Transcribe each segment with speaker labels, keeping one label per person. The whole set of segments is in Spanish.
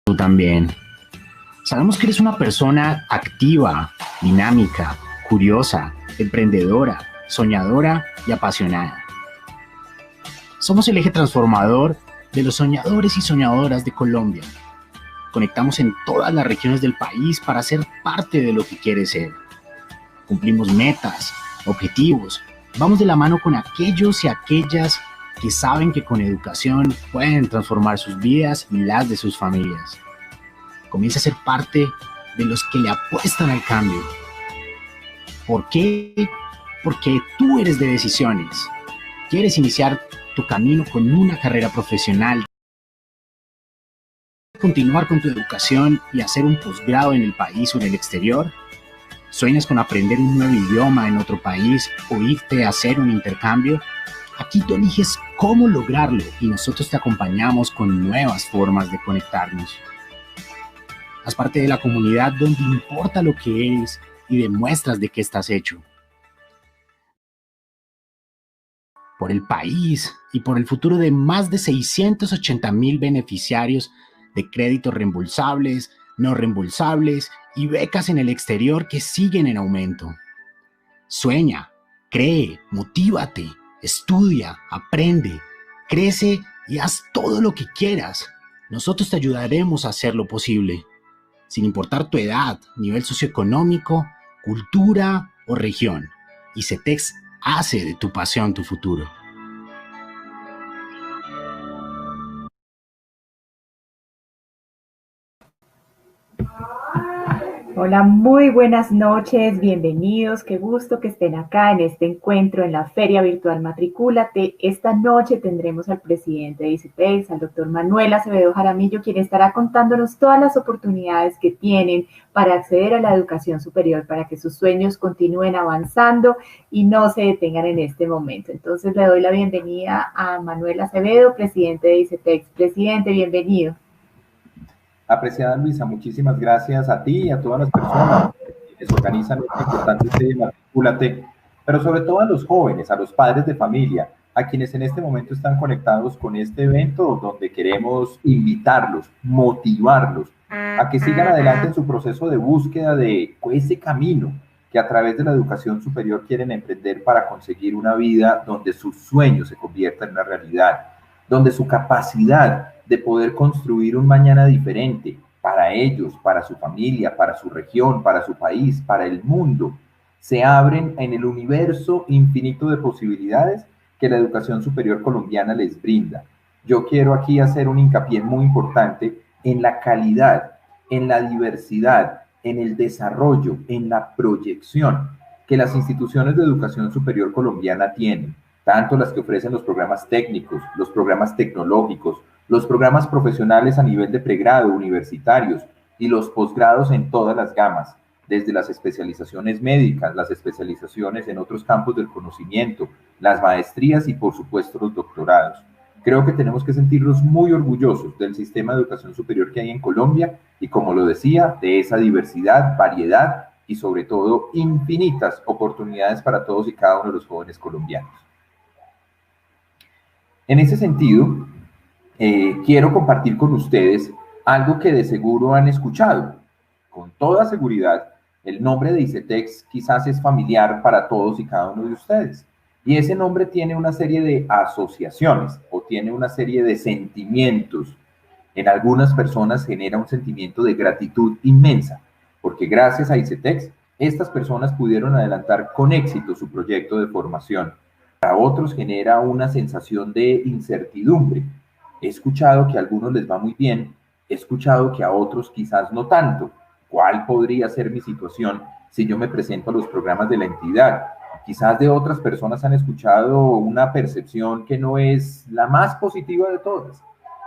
Speaker 1: tú también. Sabemos que eres una persona activa, dinámica, curiosa, emprendedora, soñadora y apasionada. Somos el eje transformador de los soñadores y soñadoras de Colombia. Conectamos en todas las regiones del país para ser parte de lo que quieres ser. Cumplimos metas, objetivos. Vamos de la mano con aquellos y aquellas que saben que con educación pueden transformar sus vidas y las de sus familias. Comienza a ser parte de los que le apuestan al cambio. ¿Por qué? Porque tú eres de decisiones. ¿Quieres iniciar tu camino con una carrera profesional? ¿Continuar con tu educación y hacer un posgrado en el país o en el exterior? ¿Sueñas con aprender un nuevo idioma en otro país o irte a hacer un intercambio? Aquí tú eliges cómo lograrlo y nosotros te acompañamos con nuevas formas de conectarnos. Haz parte de la comunidad donde importa lo que eres y demuestras de qué estás hecho. Por el país y por el futuro de más de 680,000 beneficiarios de créditos reembolsables, no reembolsables y becas en el exterior que siguen en aumento. Sueña, cree, motívate, estudia, aprende, crece y haz todo lo que quieras. Nosotros te ayudaremos a hacer lo posible, sin importar tu edad, nivel socioeconómico, cultura o región. ICETEX hace de tu pasión tu futuro.
Speaker 2: Hola, muy buenas noches, bienvenidos, qué gusto que estén acá en este encuentro en la Feria Virtual Matricúlate. Esta noche tendremos al presidente de ICETEX, al doctor Manuel Acevedo Jaramillo, quien estará contándonos todas las oportunidades que tienen para acceder a la educación superior, para que sus sueños continúen avanzando y no se detengan en este momento. Entonces le doy la bienvenida a Manuel Acevedo, presidente de ICETEX. Presidente, bienvenido.
Speaker 3: Apreciada Luisa, muchísimas gracias a ti y a todas las personas que organizan este importante Feria Matricúlate, pero sobre todo a los jóvenes, a los padres de familia, a quienes en este momento están conectados con este evento donde queremos invitarlos, motivarlos a que sigan adelante en su proceso de búsqueda de ese camino que a través de la educación superior quieren emprender para conseguir una vida donde sus sueños se conviertan en una realidad, donde su capacidad de poder construir un mañana diferente para ellos, para su familia, para su región, para su país, para el mundo, se abren en el universo infinito de posibilidades que la educación superior colombiana les brinda. Yo quiero aquí hacer un hincapié muy importante en la calidad, en la diversidad, en el desarrollo, en la proyección que las instituciones de educación superior colombiana tienen, tanto las que ofrecen los programas técnicos, los programas tecnológicos, los programas profesionales a nivel de pregrado, universitarios y los posgrados en todas las gamas, desde las especializaciones médicas, las especializaciones en otros campos del conocimiento, las maestrías y por supuesto los doctorados. Creo que tenemos que sentirnos muy orgullosos del sistema de educación superior que hay en Colombia y, como lo decía, de esa diversidad, variedad y sobre todo infinitas oportunidades para todos y cada uno de los jóvenes colombianos. En ese sentido, quiero compartir con ustedes algo que de seguro han escuchado. Con toda seguridad, el nombre de ICETEX quizás es familiar para todos y cada uno de ustedes. Y ese nombre tiene una serie de asociaciones o tiene una serie de sentimientos. En algunas personas genera un sentimiento de gratitud inmensa, porque gracias a ICETEX, estas personas pudieron adelantar con éxito su proyecto de formación. Para otros genera una sensación de incertidumbre. He escuchado que a algunos les va muy bien, he escuchado que a otros quizás no tanto. ¿Cuál podría ser mi situación si yo me presento a los programas de la entidad? Quizás de otras personas han escuchado una percepción que no es la más positiva de todas,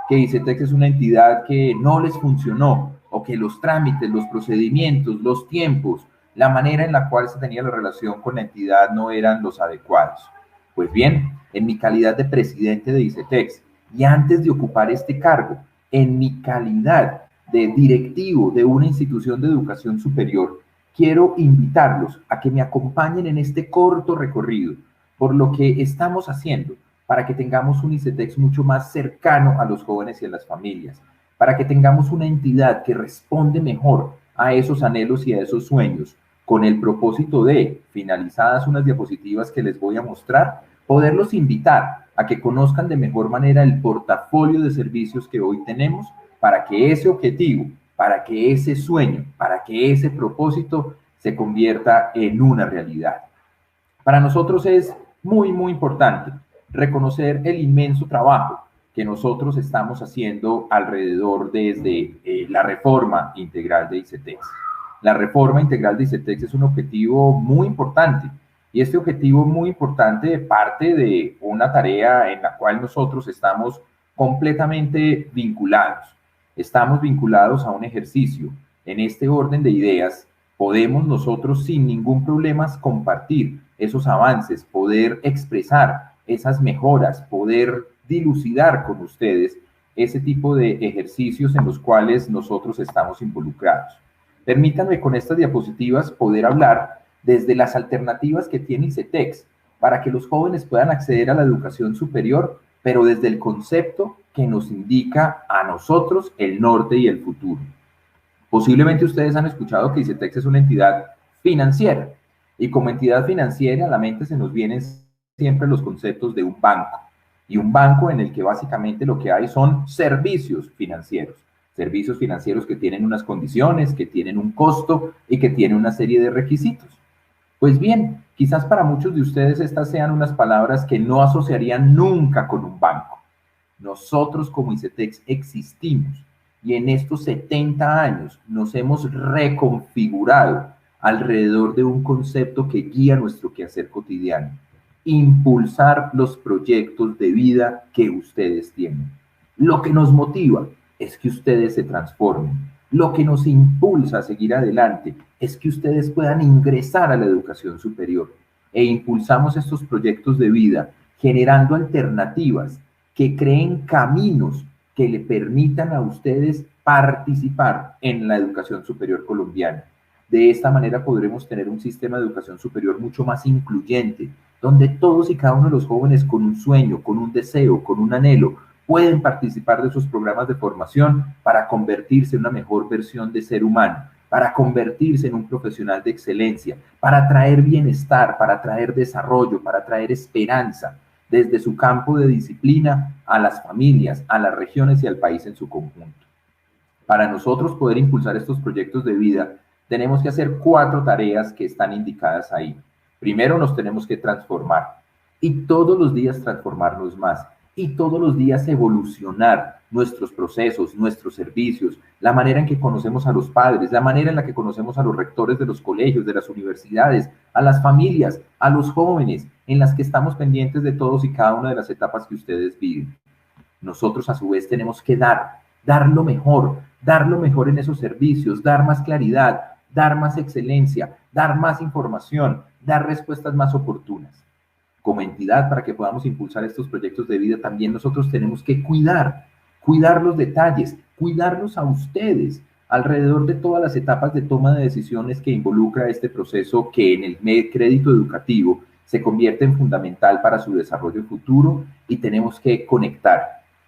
Speaker 3: que ICETEX es una entidad que no les funcionó, o que los trámites, los procedimientos, los tiempos, la manera en la cual se tenía la relación con la entidad no eran los adecuados. Pues bien, en mi calidad de presidente de ICETEX, y antes de ocupar este cargo, en mi calidad de directivo de una institución de educación superior, quiero invitarlos a que me acompañen en este corto recorrido por lo que estamos haciendo para que tengamos un ICETEX mucho más cercano a los jóvenes y a las familias, para que tengamos una entidad que responde mejor a esos anhelos y a esos sueños, con el propósito de, finalizadas unas diapositivas que les voy a mostrar, poderlos invitar a que conozcan de mejor manera el portafolio de servicios que hoy tenemos para que ese objetivo, para que ese sueño, para que ese propósito se convierta en una realidad. Para nosotros es muy, muy importante reconocer el inmenso trabajo que nosotros estamos haciendo alrededor desde la reforma integral de ICETEX. La reforma integral de ICETEX es un objetivo muy importante y este objetivo muy importante parte de una tarea en la cual nosotros estamos completamente vinculados. Estamos vinculados a un ejercicio. En este orden de ideas podemos nosotros sin ningún problema compartir esos avances, poder expresar esas mejoras, poder dilucidar con ustedes ese tipo de ejercicios en los cuales nosotros estamos involucrados. Permítanme con estas diapositivas poder hablar desde las alternativas que tiene ICETEX para que los jóvenes puedan acceder a la educación superior, pero desde el concepto que nos indica a nosotros el norte y el futuro. Posiblemente ustedes han escuchado que ICETEX es una entidad financiera y como entidad financiera a la mente se nos vienen siempre los conceptos de un banco y un banco en el que básicamente lo que hay son servicios financieros que tienen unas condiciones, que tienen un costo y que tienen una serie de requisitos. Pues bien, quizás para muchos de ustedes estas sean unas palabras que no asociarían nunca con un banco. Nosotros como ICETEX existimos y en estos 70 años nos hemos reconfigurado alrededor de un concepto que guía nuestro quehacer cotidiano: impulsar los proyectos de vida que ustedes tienen. Lo que nos motiva es que ustedes se transformen. Lo que nos impulsa a seguir adelante es que ustedes puedan ingresar a la educación superior e impulsamos estos proyectos de vida generando alternativas que creen caminos que le permitan a ustedes participar en la educación superior colombiana. De esta manera podremos tener un sistema de educación superior mucho más incluyente, donde todos y cada uno de los jóvenes con un sueño, con un deseo, con un anhelo, pueden participar de esos programas de formación para convertirse en una mejor versión de ser humano, para convertirse en un profesional de excelencia, para traer bienestar, para traer desarrollo, para traer esperanza desde su campo de disciplina a las familias, a las regiones y al país en su conjunto. Para nosotros poder impulsar estos proyectos de vida, tenemos que hacer 4 tareas que están indicadas ahí. Primero, nos tenemos que transformar y todos los días transformarnos más y todos los días evolucionar nuestros procesos, nuestros servicios, la manera en que conocemos a los padres, la manera en la que conocemos a los rectores de los colegios, de las universidades, a las familias, a los jóvenes, en las que estamos pendientes de todos y cada una de las etapas que ustedes viven. Nosotros a su vez tenemos que dar lo mejor en esos servicios, dar más claridad, dar más excelencia, dar más información, dar respuestas más oportunas. Como entidad, para que podamos impulsar estos proyectos de vida, también nosotros tenemos que cuidar los detalles, cuidarlos a ustedes alrededor de todas las etapas de toma de decisiones que involucra este proceso que en el crédito educativo se convierte en fundamental para su desarrollo futuro y tenemos que conectar.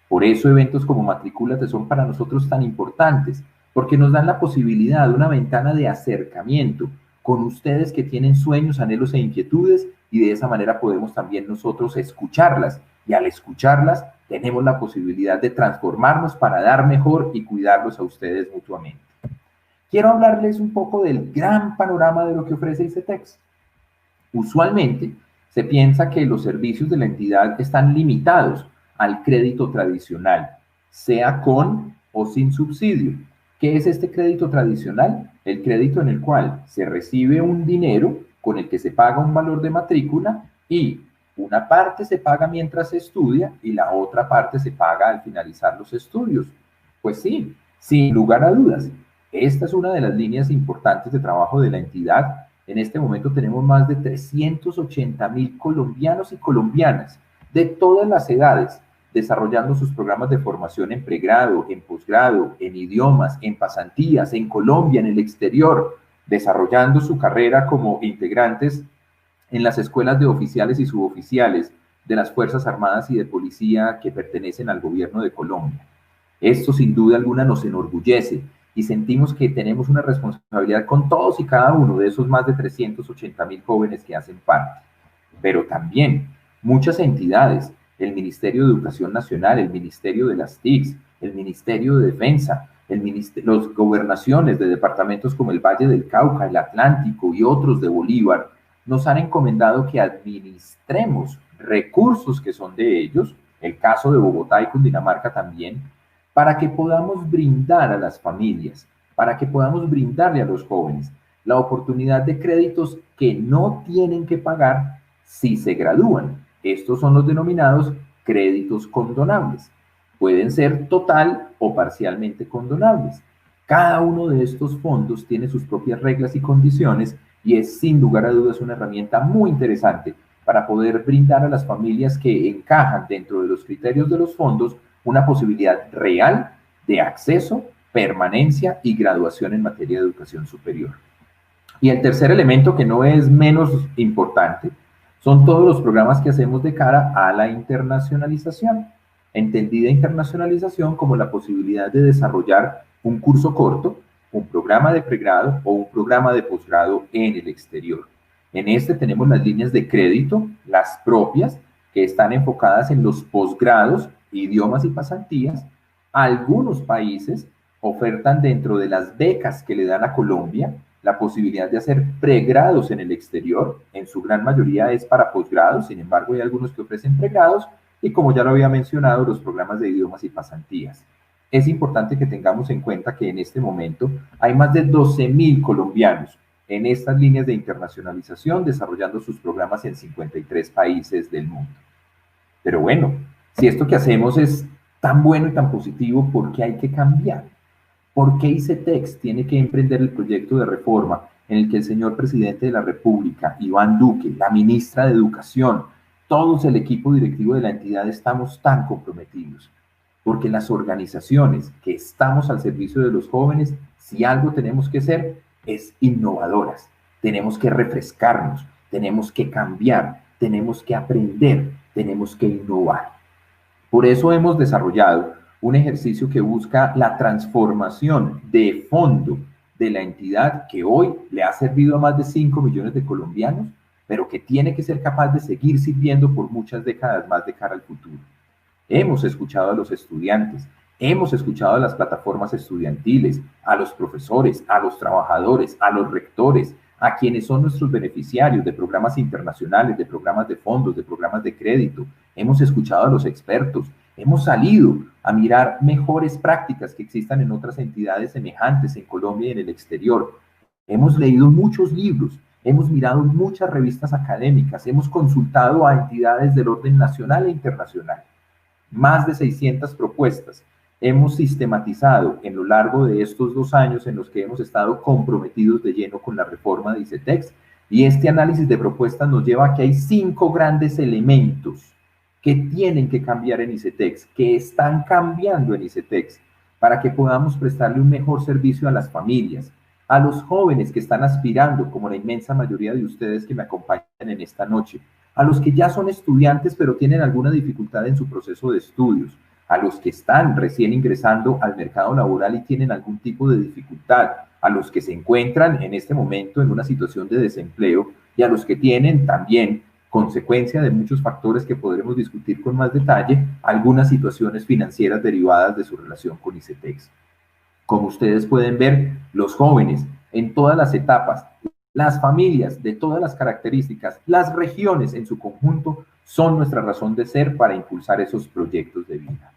Speaker 3: Por eso eventos como Matricúlate son para nosotros tan importantes, porque nos dan la posibilidad de una ventana de acercamiento con ustedes que tienen sueños, anhelos e inquietudes y de esa manera podemos también nosotros escucharlas y al escucharlas tenemos la posibilidad de transformarnos para dar mejor y cuidarlos a ustedes mutuamente. Quiero hablarles un poco del gran panorama de lo que ofrece ICETEX. Usualmente se piensa que los servicios de la entidad están limitados al crédito tradicional, sea con o sin subsidio. ¿Qué es este crédito tradicional? El crédito en el cual se recibe un dinero con el que se paga un valor de matrícula y una parte se paga mientras se estudia y la otra parte se paga al finalizar los estudios. Pues sí, sin lugar a dudas, esta es una de las líneas importantes de trabajo de la entidad. En este momento tenemos más de 380,000 colombianos y colombianas de todas las edades desarrollando sus programas de formación en pregrado, en posgrado, en idiomas, en pasantías, en Colombia, en el exterior, desarrollando su carrera como integrantes en las escuelas de oficiales y suboficiales de las Fuerzas Armadas y de Policía que pertenecen al gobierno de Colombia. Esto sin duda alguna nos enorgullece y sentimos que tenemos una responsabilidad con todos y cada uno de esos más de 380.000 jóvenes que hacen parte. Pero también muchas entidades, el Ministerio de Educación Nacional, el Ministerio de las TICs, el Ministerio de Defensa, las gobernaciones de departamentos como el Valle del Cauca, el Atlántico y otros de Bolívar, nos han encomendado que administremos recursos que son de ellos, el caso de Bogotá y Cundinamarca también, para que podamos brindar a las familias, para que podamos brindarle a los jóvenes la oportunidad de créditos que no tienen que pagar si se gradúan. Estos son los denominados créditos condonables. Pueden ser total o parcialmente condonables. Cada uno de estos fondos tiene sus propias reglas y condiciones y es sin lugar a dudas una herramienta muy interesante para poder brindar a las familias que encajan dentro de los criterios de los fondos una posibilidad real de acceso, permanencia y graduación en materia de educación superior. Y el tercer elemento, que no es menos importante, son todos los programas que hacemos de cara a la internacionalización. Entendida internacionalización como la posibilidad de desarrollar un curso corto, un programa de pregrado o un programa de posgrado en el exterior. En este tenemos las líneas de crédito, las propias, que están enfocadas en los posgrados, idiomas y pasantías. Algunos países ofertan dentro de las becas que le dan a Colombia la posibilidad de hacer pregrados en el exterior. En su gran mayoría es para posgrados, sin embargo hay algunos que ofrecen pregrados y, como ya lo había mencionado, los programas de idiomas y pasantías. Es importante que tengamos en cuenta que en este momento hay más de 12.000 colombianos en estas líneas de internacionalización desarrollando sus programas en 53 países del mundo. Pero bueno, si esto que hacemos es tan bueno y tan positivo, ¿por qué hay que cambiar? ¿Por qué ICETEX tiene que emprender el proyecto de reforma en el que el señor presidente de la República, Iván Duque, la ministra de Educación, todos el equipo directivo de la entidad estamos tan comprometidos? Porque las organizaciones que estamos al servicio de los jóvenes, si algo tenemos que ser, es innovadoras. Tenemos que refrescarnos, tenemos que cambiar, tenemos que aprender, tenemos que innovar. Por eso hemos desarrollado un ejercicio que busca la transformación de fondo de la entidad que hoy le ha servido a más de 5 millones de colombianos, pero que tiene que ser capaz de seguir sirviendo por muchas décadas más de cara al futuro. Hemos escuchado a los estudiantes, hemos escuchado a las plataformas estudiantiles, a los profesores, a los trabajadores, a los rectores, a quienes son nuestros beneficiarios de programas internacionales, de programas de fondos, de programas de crédito. Hemos escuchado a los expertos, hemos salido a mirar mejores prácticas que existan en otras entidades semejantes en Colombia y en el exterior. Hemos leído muchos libros, hemos mirado muchas revistas académicas, hemos consultado a entidades del orden nacional e internacional. Más de 600 propuestas hemos sistematizado en lo largo de estos 2 años en los que hemos estado comprometidos de lleno con la reforma de ICETEX, y este análisis de propuestas nos lleva a que hay 5 grandes elementos que tienen que cambiar en ICETEX, que están cambiando en ICETEX, para que podamos prestarle un mejor servicio a las familias, a los jóvenes que están aspirando, como la inmensa mayoría de ustedes que me acompañan en esta noche, a los que ya son estudiantes pero tienen alguna dificultad en su proceso de estudios, a los que están recién ingresando al mercado laboral y tienen algún tipo de dificultad, a los que se encuentran en este momento en una situación de desempleo y a los que tienen también, consecuencia de muchos factores que podremos discutir con más detalle, algunas situaciones financieras derivadas de su relación con ICETEX. Como ustedes pueden ver, los jóvenes en todas las etapas, las familias de todas las características, las regiones en su conjunto, son nuestra razón de ser para impulsar esos proyectos de vida.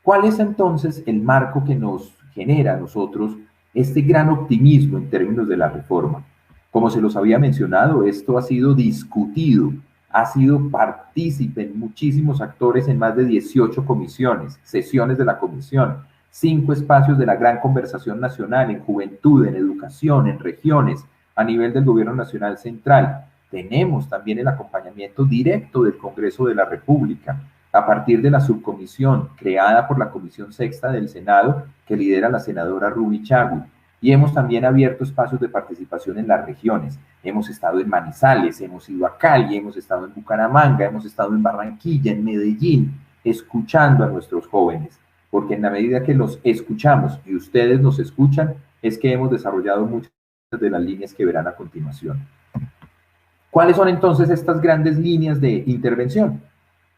Speaker 3: ¿Cuál es entonces el marco que nos genera a nosotros este gran optimismo en términos de la reforma? Como se los había mencionado, esto ha sido discutido, ha sido partícipe en muchísimos actores en más de 18 comisiones, sesiones de la comisión, 5 espacios de la gran conversación nacional en juventud, en educación, en regiones, a nivel del gobierno nacional central. Tenemos también el acompañamiento directo del Congreso de la República, a partir de la subcomisión creada por la Comisión Sexta del Senado, que lidera la senadora Ruby Chagui. Y hemos también abierto espacios de participación en las regiones. Hemos estado en Manizales, hemos ido a Cali, hemos estado en Bucaramanga, hemos estado en Barranquilla, en Medellín, escuchando a nuestros jóvenes. porque en la medida que los escuchamos y ustedes nos escuchan, es que hemos desarrollado muchas de las líneas que verán a continuación. ¿Cuáles son entonces estas grandes líneas de intervención?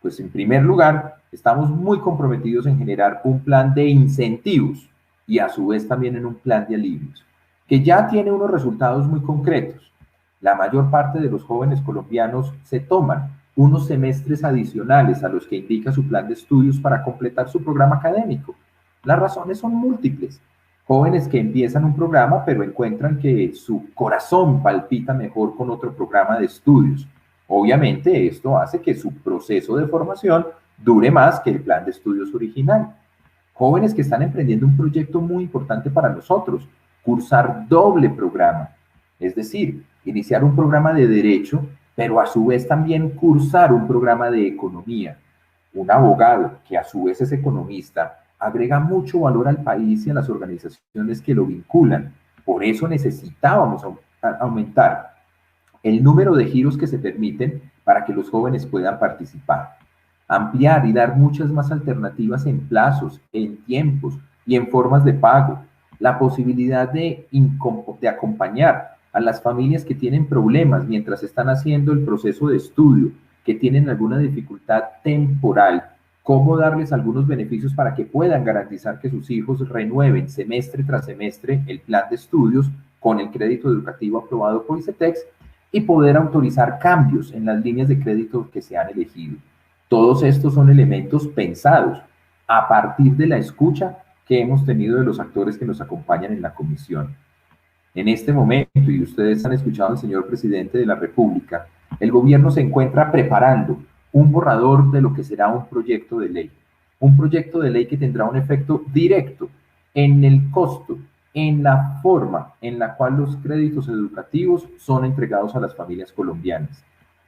Speaker 3: Pues en primer lugar, estamos muy comprometidos en generar un plan de incentivos y a su vez también en un plan de alivios, que ya tiene unos resultados muy concretos. La mayor parte de los jóvenes colombianos se toman unos semestres adicionales a los que indica su plan de estudios para completar su programa académico. Las razones son múltiples. Jóvenes que empiezan un programa pero encuentran que su corazón palpita mejor con otro programa de estudios. Obviamente esto hace que su proceso de formación dure más que el plan de estudios original. Jóvenes que están emprendiendo un proyecto muy importante para nosotros, cursar doble programa, es decir, iniciar un programa de derecho, pero a su vez también cursar un programa de economía. Un abogado que a su vez es economista agrega mucho valor al país y a las organizaciones que lo vinculan. Por eso necesitábamos aumentar el número de giros que se permiten para que los jóvenes puedan participar. Ampliar y dar muchas más alternativas en plazos, en tiempos y en formas de pago. La posibilidad de acompañar a las familias que tienen problemas mientras están haciendo el proceso de estudio, que tienen alguna dificultad temporal, cómo darles algunos beneficios para que puedan garantizar que sus hijos renueven semestre tras semestre el plan de estudios con el crédito educativo aprobado por ICETEX y poder autorizar cambios en las líneas de crédito que se han elegido. Todos estos son elementos pensados a partir de la escucha que hemos tenido de los actores que nos acompañan en la comisión. En este momento, y ustedes han escuchado al señor presidente de la República, el gobierno se encuentra preparando un borrador de lo que será un proyecto de ley que tendrá un efecto directo en el costo, en la forma en la cual los créditos educativos son entregados a las familias colombianas.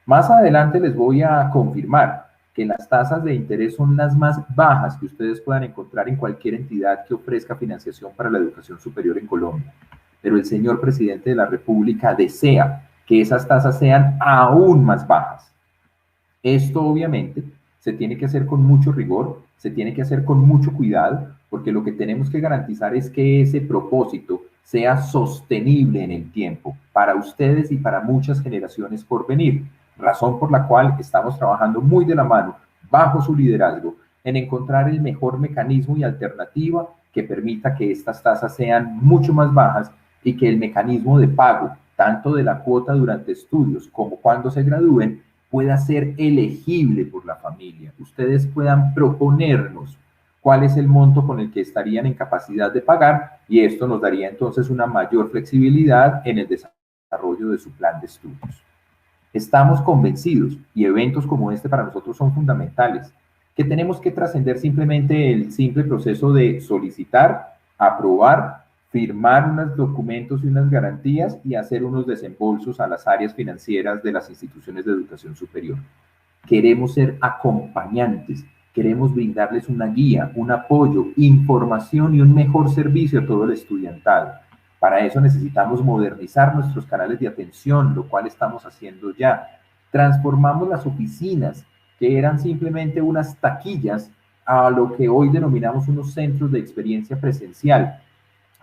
Speaker 3: Más adelante les voy a confirmar que las tasas de interés son las más bajas que ustedes puedan encontrar en cualquier entidad que ofrezca financiación para la educación superior en Colombia. Pero el señor presidente de la República desea que esas tasas sean aún más bajas. Esto obviamente se tiene que hacer con mucho rigor, se tiene que hacer con mucho cuidado, porque lo que tenemos que garantizar es que ese propósito sea sostenible en el tiempo, para ustedes y para muchas generaciones por venir, razón por la cual estamos trabajando muy de la mano, bajo su liderazgo, en encontrar el mejor mecanismo y alternativa que permita que estas tasas sean mucho más bajas y que el mecanismo de pago, tanto de la cuota durante estudios como cuando se gradúen, pueda ser elegible por la familia. Ustedes puedan proponernos cuál es el monto con el que estarían en capacidad de pagar y esto nos daría entonces una mayor flexibilidad en el desarrollo de su plan de estudios. Estamos convencidos, y eventos como este para nosotros son fundamentales, que tenemos que trascender simplemente el simple proceso de solicitar, aprobar, firmar unos documentos y unas garantías y hacer unos desembolsos a las áreas financieras de las instituciones de educación superior. Queremos ser acompañantes, queremos brindarles una guía, un apoyo, información y un mejor servicio a todo el estudiantado. Para eso necesitamos modernizar nuestros canales de atención, lo cual estamos haciendo ya. Transformamos las oficinas, que eran simplemente unas taquillas, a lo que hoy denominamos unos centros de experiencia presencial.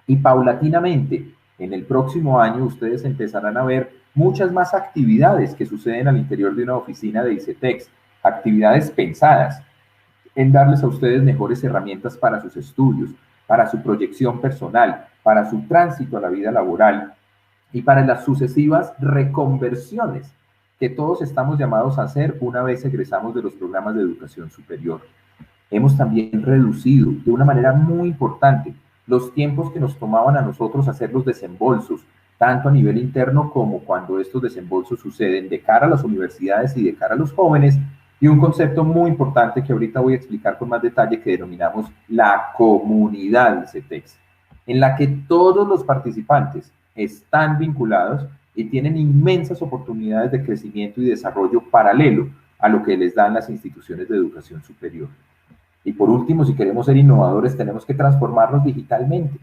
Speaker 3: Y paulatinamente, en el próximo año, ustedes empezarán a ver muchas más actividades que suceden al interior de una oficina de ICETEX, actividades pensadas en darles a ustedes mejores herramientas para sus estudios, para su proyección personal, para su tránsito a la vida laboral y para las sucesivas reconversiones que todos estamos llamados a hacer una vez egresamos de los programas de educación superior. Hemos también reducido de una manera muy importante los tiempos que nos tomaban a nosotros hacer los desembolsos, tanto a nivel interno como cuando estos desembolsos suceden de cara a las universidades y de cara a los jóvenes, y un concepto muy importante que ahorita voy a explicar con más detalle que denominamos la comunidad ICETEX, en la que todos los participantes están vinculados y tienen inmensas oportunidades de crecimiento y desarrollo paralelo a lo que les dan las instituciones de educación superior. Y por último, si queremos ser innovadores, tenemos que transformarnos digitalmente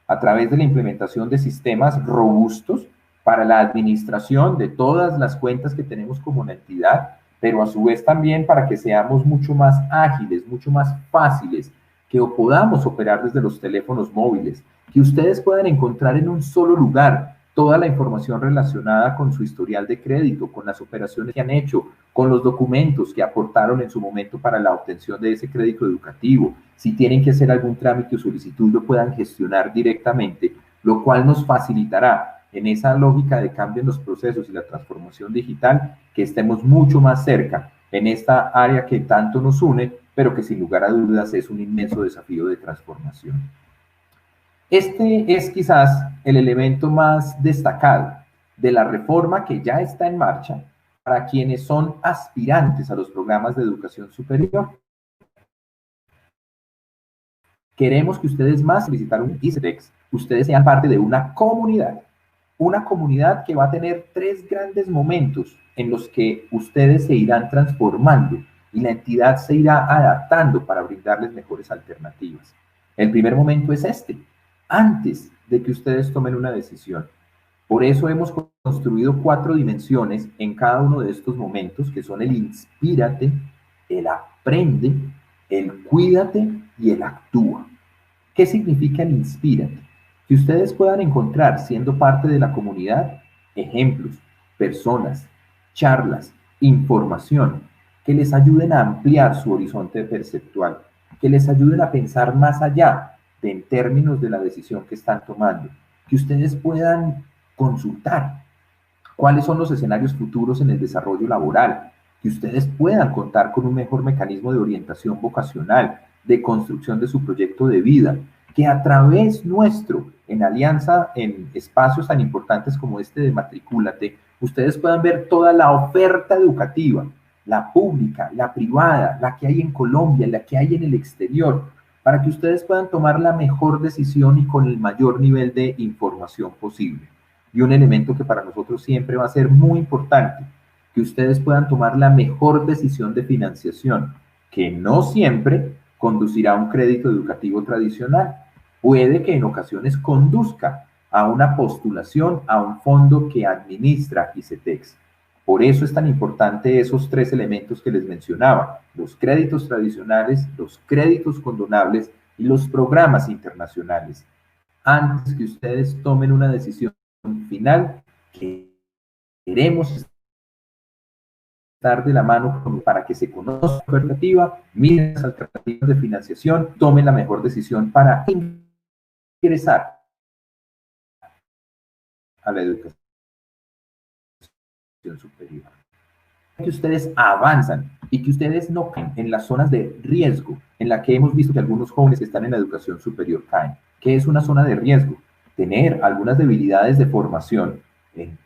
Speaker 3: a través de la implementación de sistemas robustos para la administración de todas las cuentas que tenemos como una entidad, pero a su vez también para que seamos mucho más ágiles, mucho más fáciles que podamos operar desde los teléfonos móviles, que ustedes puedan encontrar en un solo lugar toda la información relacionada con su historial de crédito, con las operaciones que han hecho, con los documentos que aportaron en su momento para la obtención de ese crédito educativo. Si tienen que hacer algún trámite o solicitud, lo puedan gestionar directamente, lo cual nos facilitará en esa lógica de cambio en los procesos y la transformación digital, que estemos mucho más cerca en esta área que tanto nos une, pero que sin lugar a dudas es un inmenso desafío de transformación. Este es quizás el elemento más destacado de la reforma que ya está en marcha para quienes son aspirantes a los programas de educación superior. Queremos que ustedes más visitar un ICETEX, ustedes sean parte de una comunidad que va a tener 3 grandes momentos en los que ustedes se irán transformando y la entidad se irá adaptando para brindarles mejores alternativas. El primer momento es este, antes de que ustedes tomen una decisión. Por eso hemos construido 4 dimensiones en cada uno de estos momentos, que son el inspírate, el aprende, el cuídate y el actúa. ¿Qué significa el inspírate? Que ustedes puedan encontrar, siendo parte de la comunidad, ejemplos, personas, charlas, información, que les ayuden a ampliar su horizonte perceptual, que les ayuden a pensar más allá en términos de la decisión que están tomando, que ustedes puedan consultar cuáles son los escenarios futuros en el desarrollo laboral, que ustedes puedan contar con un mejor mecanismo de orientación vocacional, de construcción de su proyecto de vida, que a través nuestro, en alianza, en espacios tan importantes como este de Matricúlate, ustedes puedan ver toda la oferta educativa, la pública, la privada, la que hay en Colombia, la que hay en el exterior, para que ustedes puedan tomar la mejor decisión y con el mayor nivel de información posible. Y un elemento que para nosotros siempre va a ser muy importante, que ustedes puedan tomar la mejor decisión de financiación, que no siempre conducirá a un crédito educativo tradicional. Puede que en ocasiones conduzca a una postulación a un fondo que administra ICETEX. Por eso es tan importante esos 3 elementos que les mencionaba, los créditos tradicionales, los créditos condonables y los programas internacionales. Antes que ustedes tomen una decisión final, queremos estar de la mano para que se conozca la alternativa, miren las alternativas de financiación, tomen la mejor decisión para ingresar a la educación superior. Que ustedes avanzan y que ustedes no caen en las zonas de riesgo en la que hemos visto que algunos jóvenes que están en la educación superior caen. ¿Qué es una zona de riesgo? Tener algunas debilidades de formación,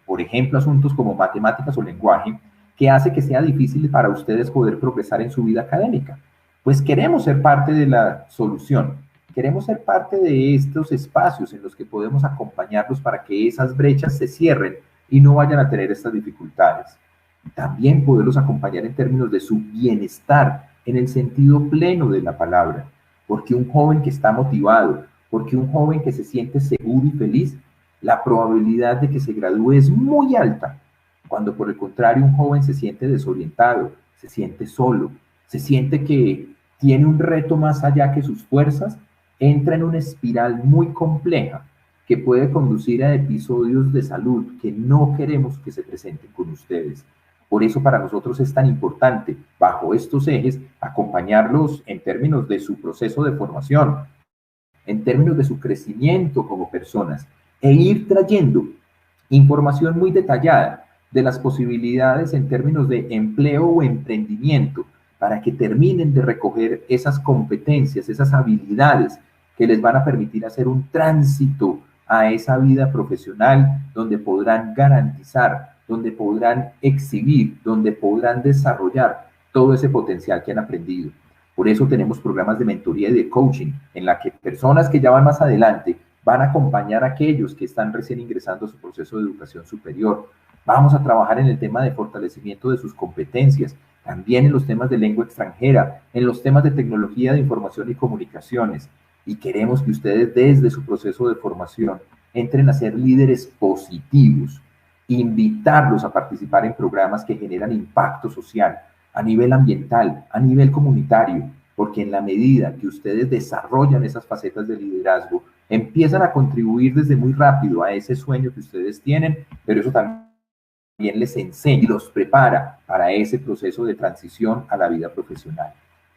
Speaker 3: por ejemplo, asuntos como matemáticas o lenguaje, que hace que sea difícil para ustedes poder progresar en su vida académica. Pues queremos ser parte de la solución, queremos ser parte de estos espacios en los que podemos acompañarlos para que esas brechas se cierren y no vayan a tener estas dificultades. También poderlos acompañar en términos de su bienestar, en el sentido pleno de la palabra, porque un joven que está motivado, porque un joven que se siente seguro y feliz, la probabilidad de que se gradúe es muy alta, cuando por el contrario un joven se siente desorientado, se siente solo, se siente que tiene un reto más allá que sus fuerzas, entra en una espiral muy compleja que puede conducir a episodios de salud que no queremos que se presenten con ustedes. Por eso para nosotros es tan importante, bajo estos ejes, acompañarlos en términos de su proceso de formación, en términos de su crecimiento como personas, e ir trayendo información muy detallada de las posibilidades en términos de empleo o emprendimiento, para que terminen de recoger esas competencias, esas habilidades que les van a permitir hacer un tránsito a esa vida profesional donde podrán garantizar, donde podrán exhibir, donde podrán desarrollar todo ese potencial que han aprendido. Por eso tenemos programas de mentoría y de coaching, en la que personas que ya van más adelante van a acompañar a aquellos que están recién ingresando a su proceso de educación superior. Vamos a trabajar en el tema de fortalecimiento de sus competencias, también en los temas de lengua extranjera, en los temas de tecnología de información y comunicaciones. Y queremos que ustedes desde su proceso de formación entren a ser líderes positivos, invitarlos a participar en programas que generan impacto social, a nivel ambiental, a nivel comunitario, porque en la medida que ustedes desarrollan esas facetas de liderazgo, empiezan a contribuir desde muy rápido a ese sueño que ustedes tienen, pero eso también les enseña y los prepara para ese proceso de transición a la vida profesional.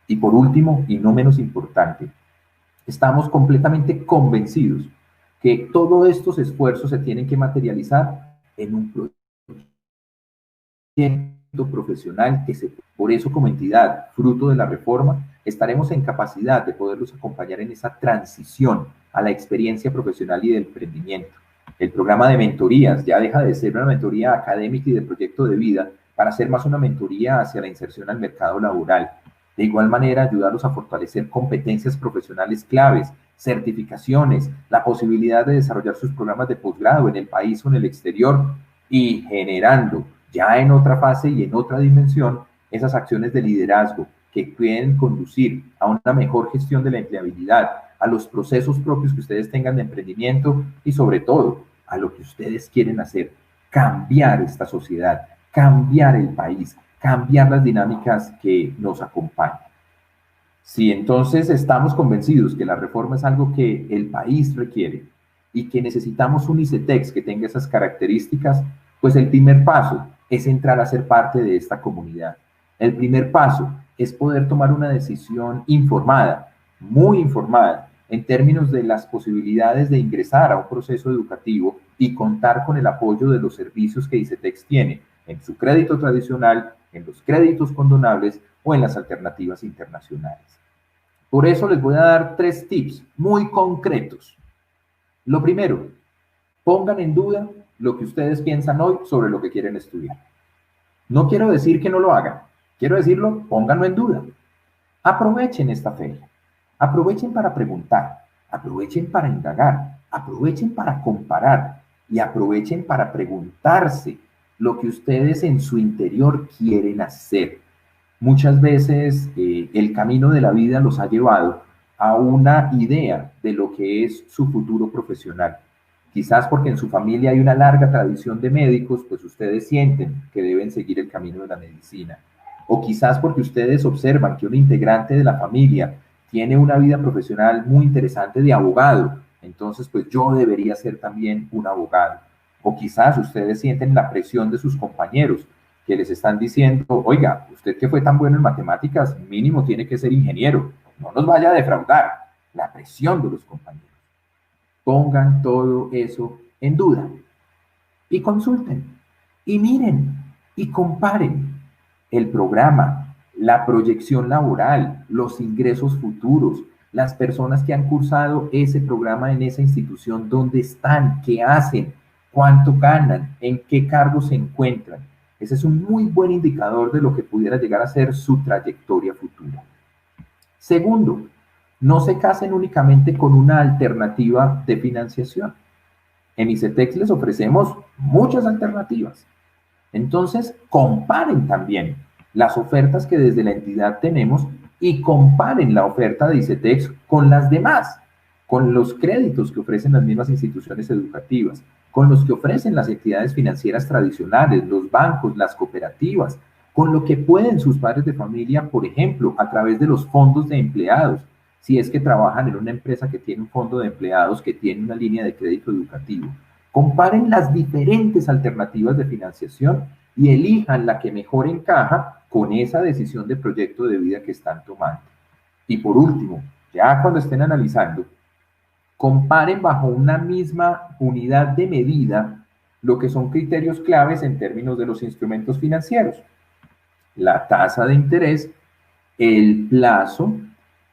Speaker 3: Y por último, y no menos importante, estamos completamente convencidos que todos estos esfuerzos se tienen que materializar en un proyecto profesional por eso como entidad, fruto de la reforma, estaremos en capacidad de poderlos acompañar en esa transición a la experiencia profesional y del emprendimiento. El programa de mentorías ya deja de ser una mentoría académica y de proyecto de vida para ser más una mentoría hacia la inserción al mercado laboral. De igual manera, ayudarlos a fortalecer competencias profesionales claves, certificaciones, la posibilidad de desarrollar sus programas de posgrado en el país o en el exterior y generando ya en otra fase y en otra dimensión esas acciones de liderazgo que pueden conducir a una mejor gestión de la empleabilidad, a los procesos propios que ustedes tengan de emprendimiento y sobre todo a lo que ustedes quieren hacer, cambiar esta sociedad, cambiar el país, cambiar las dinámicas que nos acompañan. Si entonces estamos convencidos que la reforma es algo que el país requiere y que necesitamos un ICETEX que tenga esas características, pues el primer paso es entrar a ser parte de esta comunidad. El primer paso es poder tomar una decisión informada, muy informada, en términos de las posibilidades de ingresar a un proceso educativo y contar con el apoyo de los servicios que ICETEX tiene en su crédito tradicional, en los créditos condonables o en las alternativas internacionales. Por eso les voy a dar 3 tips muy concretos. Lo primero, pongan en duda lo que ustedes piensan hoy sobre lo que quieren estudiar. No quiero decir que no lo hagan, quiero decirlo, pónganlo en duda. Aprovechen esta feria, aprovechen para preguntar, aprovechen para indagar, aprovechen para comparar y aprovechen para preguntarse lo que ustedes en su interior quieren hacer. Muchas veces el camino de la vida los ha llevado a una idea de lo que es su futuro profesional. Quizás porque en su familia hay una larga tradición de médicos, pues ustedes sienten que deben seguir el camino de la medicina. O quizás porque ustedes observan que un integrante de la familia tiene una vida profesional muy interesante de abogado, entonces pues yo debería ser también un abogado. O quizás ustedes sienten la presión de sus compañeros que les están diciendo, oiga, usted que fue tan bueno en matemáticas, mínimo tiene que ser ingeniero, no nos vaya a defraudar. La presión de los compañeros. Pongan todo eso en duda y consulten y miren y comparen el programa, la proyección laboral, los ingresos futuros, las personas que han cursado ese programa en esa institución, dónde están, qué hacen, cuánto ganan, en qué cargos se encuentran. Ese es un muy buen indicador de lo que pudiera llegar a ser su trayectoria futura. Segundo, no se casen únicamente con una alternativa de financiación. En ICETEX les ofrecemos muchas alternativas. Entonces, comparen también las ofertas que desde la entidad tenemos y comparen la oferta de ICETEX con las demás, con los créditos que ofrecen las mismas instituciones educativas, con los que ofrecen las entidades financieras tradicionales, los bancos, las cooperativas, con lo que pueden sus padres de familia, por ejemplo, a través de los fondos de empleados, si es que trabajan en una empresa que tiene un fondo de empleados, que tiene una línea de crédito educativo. Comparen las diferentes alternativas de financiación y elijan la que mejor encaja con esa decisión de proyecto de vida que están tomando. Y por último, ya cuando estén analizando, comparen bajo una misma unidad de medida lo que son criterios claves en términos de los instrumentos financieros. La tasa de interés, el plazo,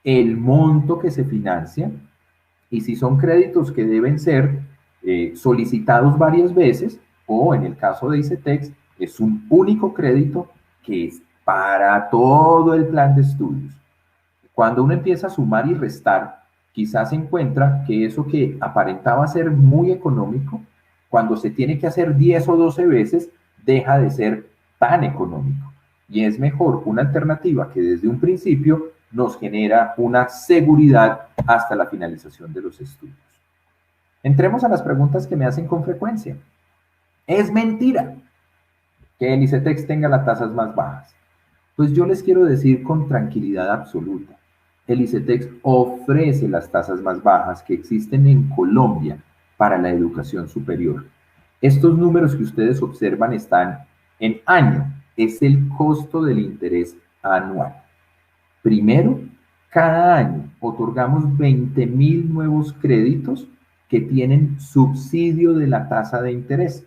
Speaker 3: el monto que se financia y si son créditos que deben ser solicitados varias veces o en el caso de ICETEX es un único crédito que es para todo el plan de estudios. Cuando uno empieza a sumar y restar, quizás se encuentra que eso que aparentaba ser muy económico, cuando se tiene que hacer 10 o 12 veces, deja de ser tan económico. Y es mejor una alternativa que desde un principio nos genera una seguridad hasta la finalización de los estudios. Entremos a las preguntas que me hacen con frecuencia. ¿Es mentira que el ICETEX tenga las tasas más bajas? Pues yo les quiero decir con tranquilidad absoluta, el ICETEX ofrece las tasas más bajas que existen en Colombia para la educación superior. Estos números que ustedes observan están en año, es el costo del interés anual. Primero, cada año otorgamos 20.000 nuevos créditos que tienen subsidio de la tasa de interés.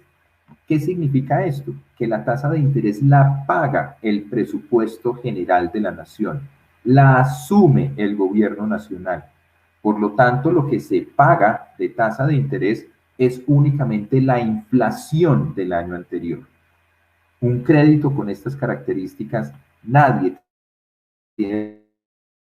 Speaker 3: ¿Qué significa esto? Que la tasa de interés la paga el presupuesto general de la nación, la asume el gobierno nacional. Por lo tanto, lo que se paga de tasa de interés es únicamente la inflación del año anterior. Un crédito con estas características nadie tiene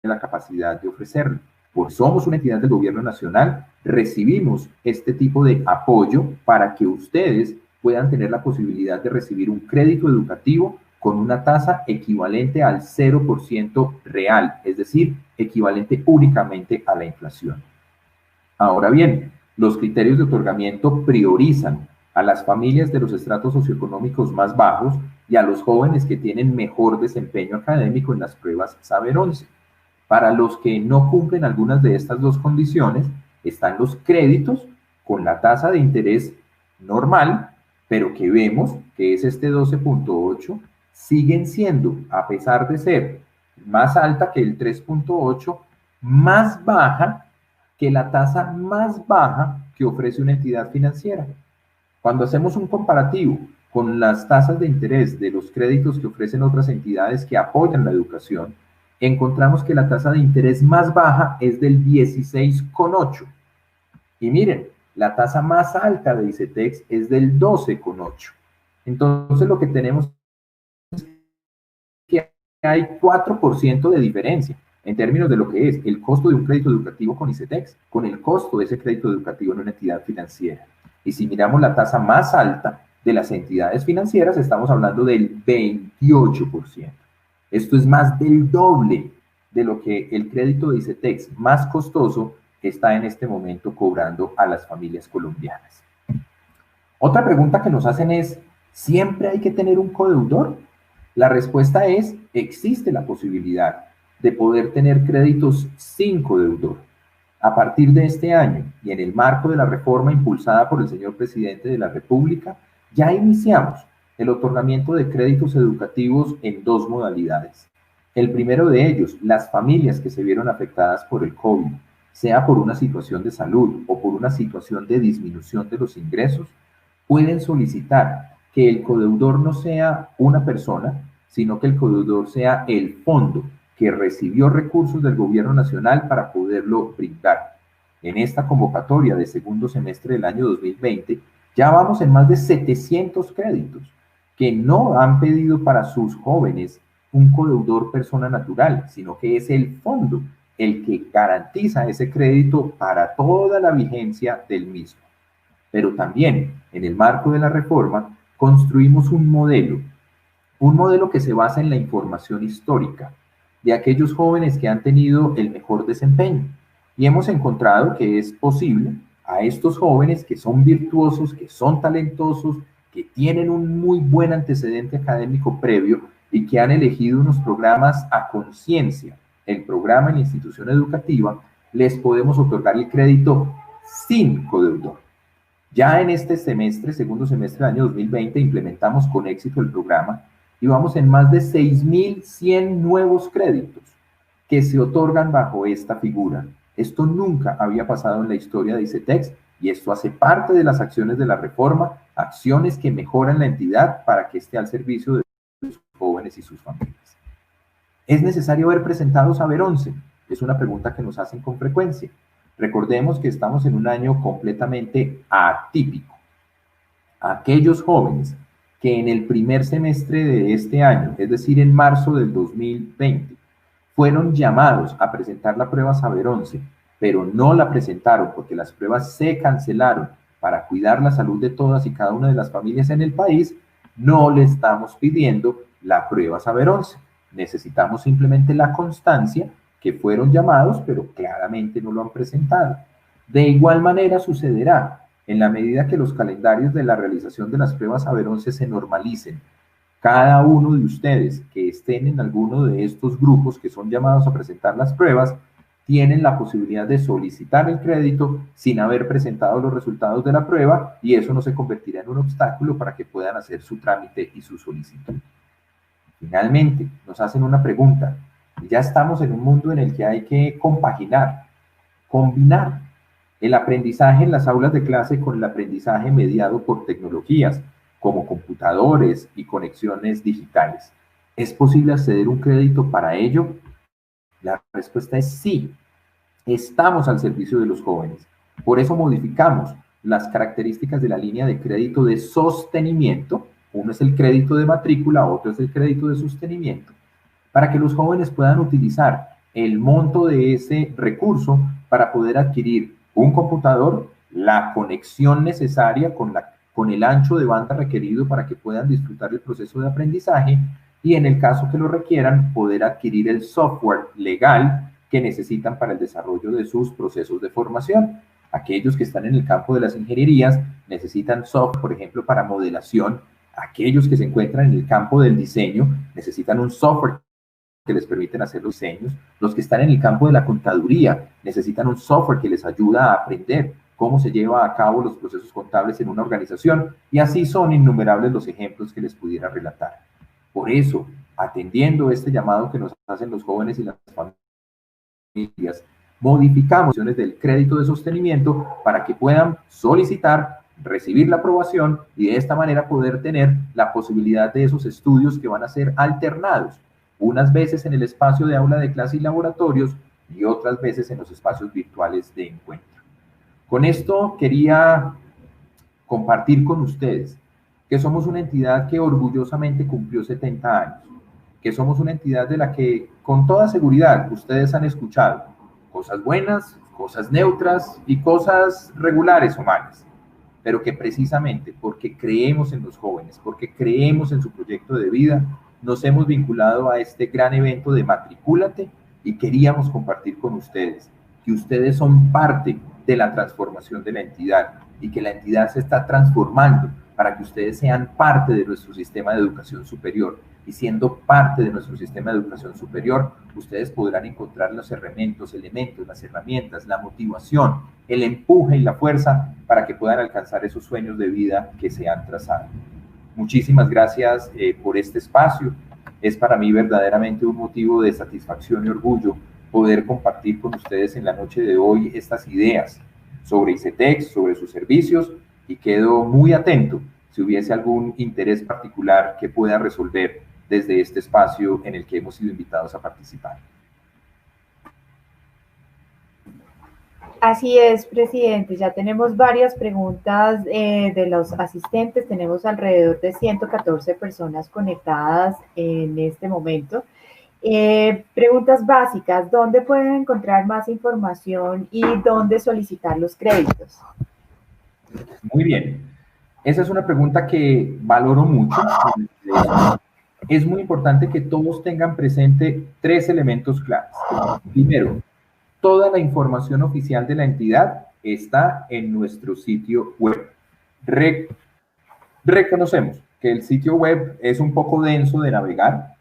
Speaker 3: la capacidad de ofrecerlo. Por somos una entidad del gobierno nacional, recibimos este tipo de apoyo para que ustedes puedan tener la posibilidad de recibir un crédito educativo con una tasa equivalente al 0% real, es decir, equivalente únicamente a la inflación. Ahora bien, los criterios de otorgamiento priorizan a las familias de los estratos socioeconómicos más bajos y a los jóvenes que tienen mejor desempeño académico en las pruebas Saber 11. Para los que no cumplen algunas de estas dos condiciones, están los créditos con la tasa de interés normal, pero que vemos que es este 12.8, siguen siendo, a pesar de ser más alta que el 3.8, más baja que la tasa más baja que ofrece una entidad financiera. Cuando hacemos un comparativo con las tasas de interés de los créditos que ofrecen otras entidades que apoyan la educación, encontramos que la tasa de interés más baja es del 16,8. Y miren, la tasa más alta de ICETEX es del 12,8. Entonces lo que tenemos es que hay 4% de diferencia en términos de lo que es el costo de un crédito educativo con ICETEX, con el costo de ese crédito educativo en una entidad financiera. Y si miramos la tasa más alta de las entidades financieras, estamos hablando del 28%. Esto es más del doble de lo que el crédito de ICETEX más costoso está en este momento cobrando a las familias colombianas. Otra pregunta que nos hacen es, ¿siempre hay que tener un codeudor? La respuesta es, existe la posibilidad de poder tener créditos sin codeudor. A partir de este año y en el marco de la reforma impulsada por el señor presidente de la República, ya iniciamos el otorgamiento de créditos educativos en dos modalidades. El primero de ellos, las familias que se vieron afectadas por el COVID, sea por una situación de salud o por una situación de disminución de los ingresos, pueden solicitar que el codeudor no sea una persona, sino que el codeudor sea el fondo que recibió recursos del gobierno nacional para poderlo brindar. En esta convocatoria de segundo semestre del año 2020, ya vamos en más de 700 créditos que no han pedido para sus jóvenes un codeudor persona natural, sino que es el fondo el que garantiza ese crédito para toda la vigencia del mismo. Pero también, en el marco de la reforma, construimos un modelo que se basa en la información histórica de aquellos jóvenes que han tenido el mejor desempeño. Y hemos encontrado que es posible a estos jóvenes que son virtuosos, que son talentosos, que tienen un muy buen antecedente académico previo y que han elegido unos programas a conciencia, el programa en la institución educativa, les podemos otorgar el crédito sin codeudor. Ya en este semestre, segundo semestre del año 2020, implementamos con éxito el programa y vamos en más de 6.100 nuevos créditos que se otorgan bajo esta figura. Esto nunca había pasado en la historia de ICETEX y esto hace parte de las acciones de la reforma, acciones que mejoran la entidad para que esté al servicio de los jóvenes y sus familias. ¿Es necesario haber presentado Saber 11? Es una pregunta que nos hacen con frecuencia. Recordemos que estamos en un año completamente atípico. Aquellos jóvenes que en el primer semestre de este año, es decir, en marzo del 2020, fueron llamados a presentar la prueba Saber 11, pero no la presentaron porque las pruebas se cancelaron para cuidar la salud de todas y cada una de las familias en el país, no le estamos pidiendo la prueba Saber 11. Necesitamos simplemente la constancia que fueron llamados, pero claramente no lo han presentado. De igual manera sucederá en la medida que los calendarios de la realización de las pruebas Saber 11 se normalicen. Cada uno de ustedes que estén en alguno de estos grupos que son llamados a presentar las pruebas, tienen la posibilidad de solicitar el crédito sin haber presentado los resultados de la prueba, y eso no se convertirá en un obstáculo para que puedan hacer su trámite y su solicitud. Finalmente, nos hacen una pregunta. Ya estamos en un mundo en el que hay que compaginar, combinar el aprendizaje en las aulas de clase con el aprendizaje mediado por tecnologías como computadores y conexiones digitales. ¿Es posible acceder a un crédito para ello? La respuesta es sí. Estamos al servicio de los jóvenes. Por eso modificamos las características de la línea de crédito de sostenimiento. Uno es el crédito de matrícula, otro es el crédito de sostenimiento, para que los jóvenes puedan utilizar el monto de ese recurso para poder adquirir un computador, la conexión necesaria con el ancho de banda requerido para que puedan disfrutar el proceso de aprendizaje, y en el caso que lo requieran, poder adquirir el software legal que necesitan para el desarrollo de sus procesos de formación. Aquellos que están en el campo de las ingenierías necesitan software, por ejemplo, para modelación. Aquellos que se encuentran en el campo del diseño necesitan un software que les permiten hacer los diseños. Los que están en el campo de la contaduría necesitan un software que les ayuda a aprender cómo se lleva a cabo los procesos contables en una organización, y así son innumerables los ejemplos que les pudiera relatar. Por eso, atendiendo este llamado que nos hacen los jóvenes y las familias, modificamos las condiciones del crédito de sostenimiento para que puedan solicitar, recibir la aprobación y de esta manera poder tener la posibilidad de esos estudios que van a ser alternados, unas veces en el espacio de aula de clase y laboratorios y otras veces en los espacios virtuales de encuentro. Con esto quería compartir con ustedes que somos una entidad que orgullosamente cumplió 70 años, que somos una entidad de la que con toda seguridad ustedes han escuchado cosas buenas, cosas neutras y cosas regulares o malas, pero que precisamente porque creemos en los jóvenes, porque creemos en su proyecto de vida, nos hemos vinculado a este gran evento de Matricúlate, y queríamos compartir con ustedes que ustedes son parte de la transformación de la entidad y que la entidad se está transformando para que ustedes sean parte de nuestro sistema de educación superior. Y siendo parte de nuestro sistema de educación superior, ustedes podrán encontrar los elementos, las herramientas, la motivación, el empuje y la fuerza para que puedan alcanzar esos sueños de vida que se han trazado. Muchísimas gracias por este espacio. Es para mí verdaderamente un motivo de satisfacción y orgullo poder compartir con ustedes en la noche de hoy estas ideas sobre ICETEX, sobre sus servicios, y quedo muy atento si hubiese algún interés particular que pueda resolver desde este espacio en el que hemos sido invitados a participar.
Speaker 2: Así es, presidente. Ya tenemos varias preguntas de los asistentes. Tenemos alrededor de 114 personas conectadas en este momento. Preguntas básicas: ¿dónde pueden encontrar más información y dónde solicitar los créditos?
Speaker 3: Muy bien. Esa es una pregunta que valoro mucho. Es muy importante que todos tengan presente 3 elementos claves. Primero, toda la información oficial de la entidad está en nuestro sitio web. Reconocemos que el sitio web es un poco denso de navegar.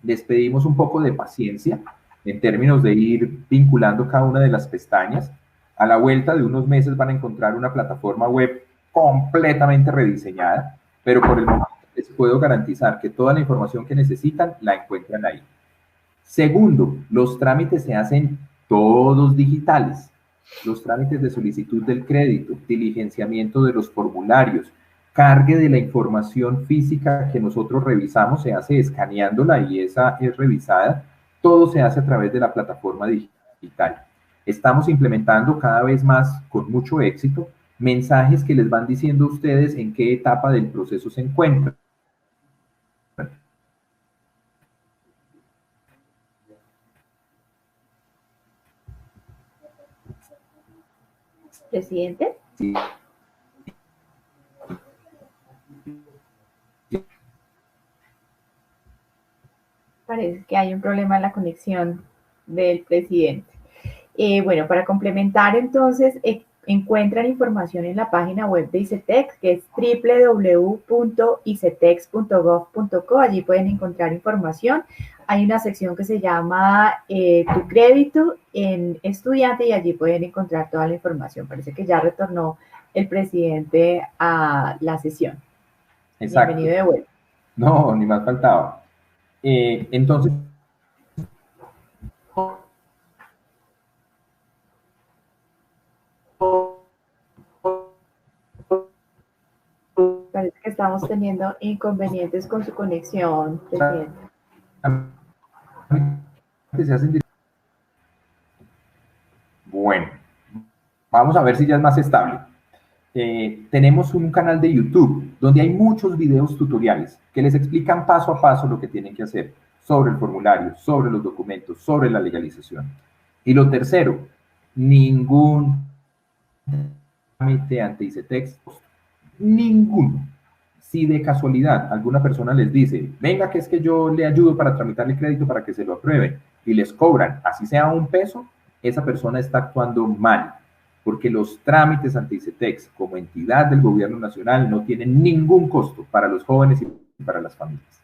Speaker 3: Les pedimos un poco de paciencia en términos de ir vinculando cada una de las pestañas. A la vuelta de unos meses van a encontrar una plataforma web completamente rediseñada, pero por el momento les puedo garantizar que toda la información que necesitan la encuentran ahí. Segundo, los trámites se hacen todos digitales. Los trámites de solicitud del crédito, diligenciamiento de los formularios, cargue de la información física que nosotros revisamos, se hace escaneándola y esa es revisada. Todo se hace a través de la plataforma digital. Estamos implementando cada vez más, con mucho éxito, mensajes que les van diciendo a ustedes en qué etapa del proceso se encuentran.
Speaker 2: Presidente.
Speaker 3: Sí.
Speaker 2: Parece que hay un problema en la conexión del presidente. Bueno, para complementar entonces, Encuentran información en la página web de ICETEX, que es www.icetex.gov.co. Allí pueden encontrar información. Hay una sección que se llama Tu crédito en estudiante y allí pueden encontrar toda la información. Parece que ya retornó el presidente a la sesión.
Speaker 3: Exacto.
Speaker 2: Bienvenido de vuelta.
Speaker 3: No, ni más faltaba. Entonces,
Speaker 2: parece que estamos teniendo inconvenientes con su conexión, presidente.
Speaker 3: Bueno, vamos a ver si ya es más estable. Tenemos un canal de YouTube donde hay muchos videos tutoriales que les explican paso a paso lo que tienen que hacer sobre el formulario, sobre los documentos, sobre la legalización. Y lo tercero, ningún trámite ante ICETEX, ninguno. Si de casualidad alguna persona les dice, venga que es que yo le ayudo para tramitar el crédito para que se lo aprueben y les cobran, así sea $1, esa persona está actuando mal, porque los trámites ante ICETEX como entidad del gobierno nacional no tienen ningún costo para los jóvenes y para las familias.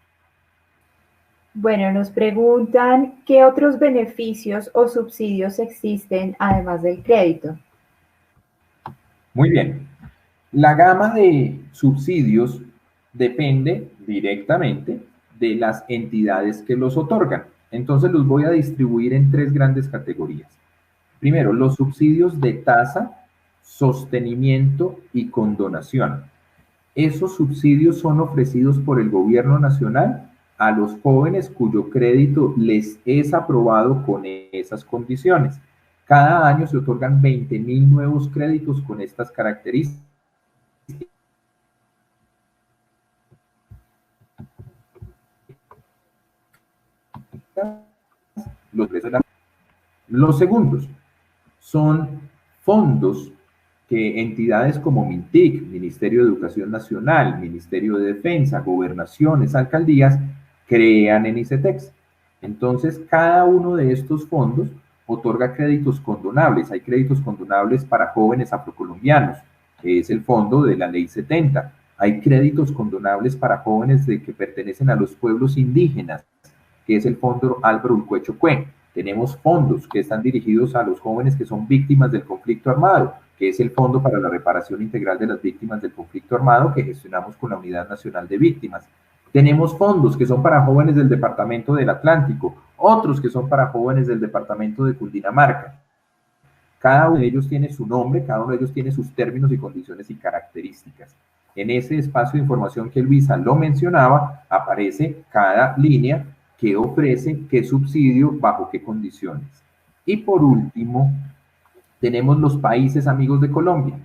Speaker 2: Bueno, nos preguntan qué otros beneficios o subsidios existen además del crédito.
Speaker 3: Muy bien. La gama de subsidios depende directamente de las entidades que los otorgan. Entonces los voy a distribuir en 3 grandes categorías. Primero, los subsidios de tasa, sostenimiento y condonación. Esos subsidios son ofrecidos por el gobierno nacional a los jóvenes cuyo crédito les es aprobado con esas condiciones. Cada año se otorgan 20.000 nuevos créditos con estas características. Los segundos son fondos que entidades como MINTIC, Ministerio de Educación Nacional, Ministerio de Defensa, gobernaciones, alcaldías, crean en ICETEX. Entonces, cada uno de estos fondos otorga créditos condonables. Hay créditos condonables para jóvenes afrocolombianos, que es el fondo de la Ley 70. Hay créditos condonables para jóvenes que pertenecen a los pueblos indígenas, que es el fondo Álvaro Urcuecho Cue. Tenemos fondos que están dirigidos a los jóvenes que son víctimas del conflicto armado, que es el Fondo para la Reparación Integral de las Víctimas del Conflicto Armado, que gestionamos con la Unidad Nacional de Víctimas. Tenemos fondos que son para jóvenes del Departamento del Atlántico, otros que son para jóvenes del Departamento de Cundinamarca. Cada uno de ellos tiene su nombre, cada uno de ellos tiene sus términos y condiciones y características. En ese espacio de información que Luisa lo mencionaba, aparece cada línea, qué ofrece, qué subsidio, bajo qué condiciones. Y por último, tenemos los países amigos de Colombia,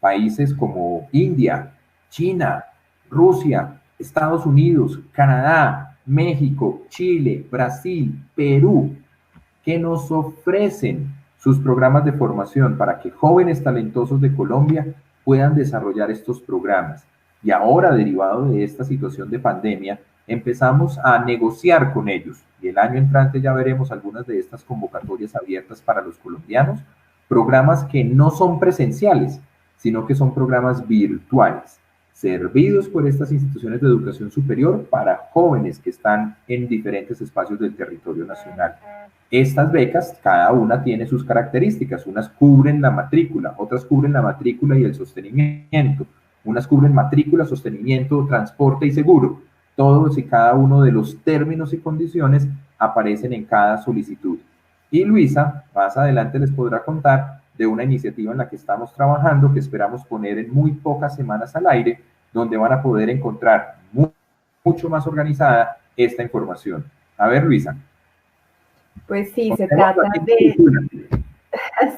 Speaker 3: países como India, China, Rusia, Estados Unidos, Canadá, México, Chile, Brasil, Perú, que nos ofrecen sus programas de formación para que jóvenes talentosos de Colombia puedan desarrollar estos programas. Y ahora, derivado de esta situación de pandemia, empezamos a negociar con ellos. Y el año entrante ya veremos algunas de estas convocatorias abiertas para los colombianos, programas que no son presenciales, sino que son programas virtuales, servidos por estas instituciones de educación superior para jóvenes que están en diferentes espacios del territorio nacional. Estas becas, cada una tiene sus características. Unas cubren la matrícula, otras cubren la matrícula y el sostenimiento. Unas cubren matrícula, sostenimiento, transporte y seguro. Todos y cada uno de los términos y condiciones aparecen en cada solicitud. Y Luisa, más adelante les podrá contar de una iniciativa en la que estamos trabajando, que esperamos poner en muy pocas semanas al aire, donde van a poder encontrar mucho más organizada esta información. A ver, Luisa.
Speaker 2: Pues sí, se trata de...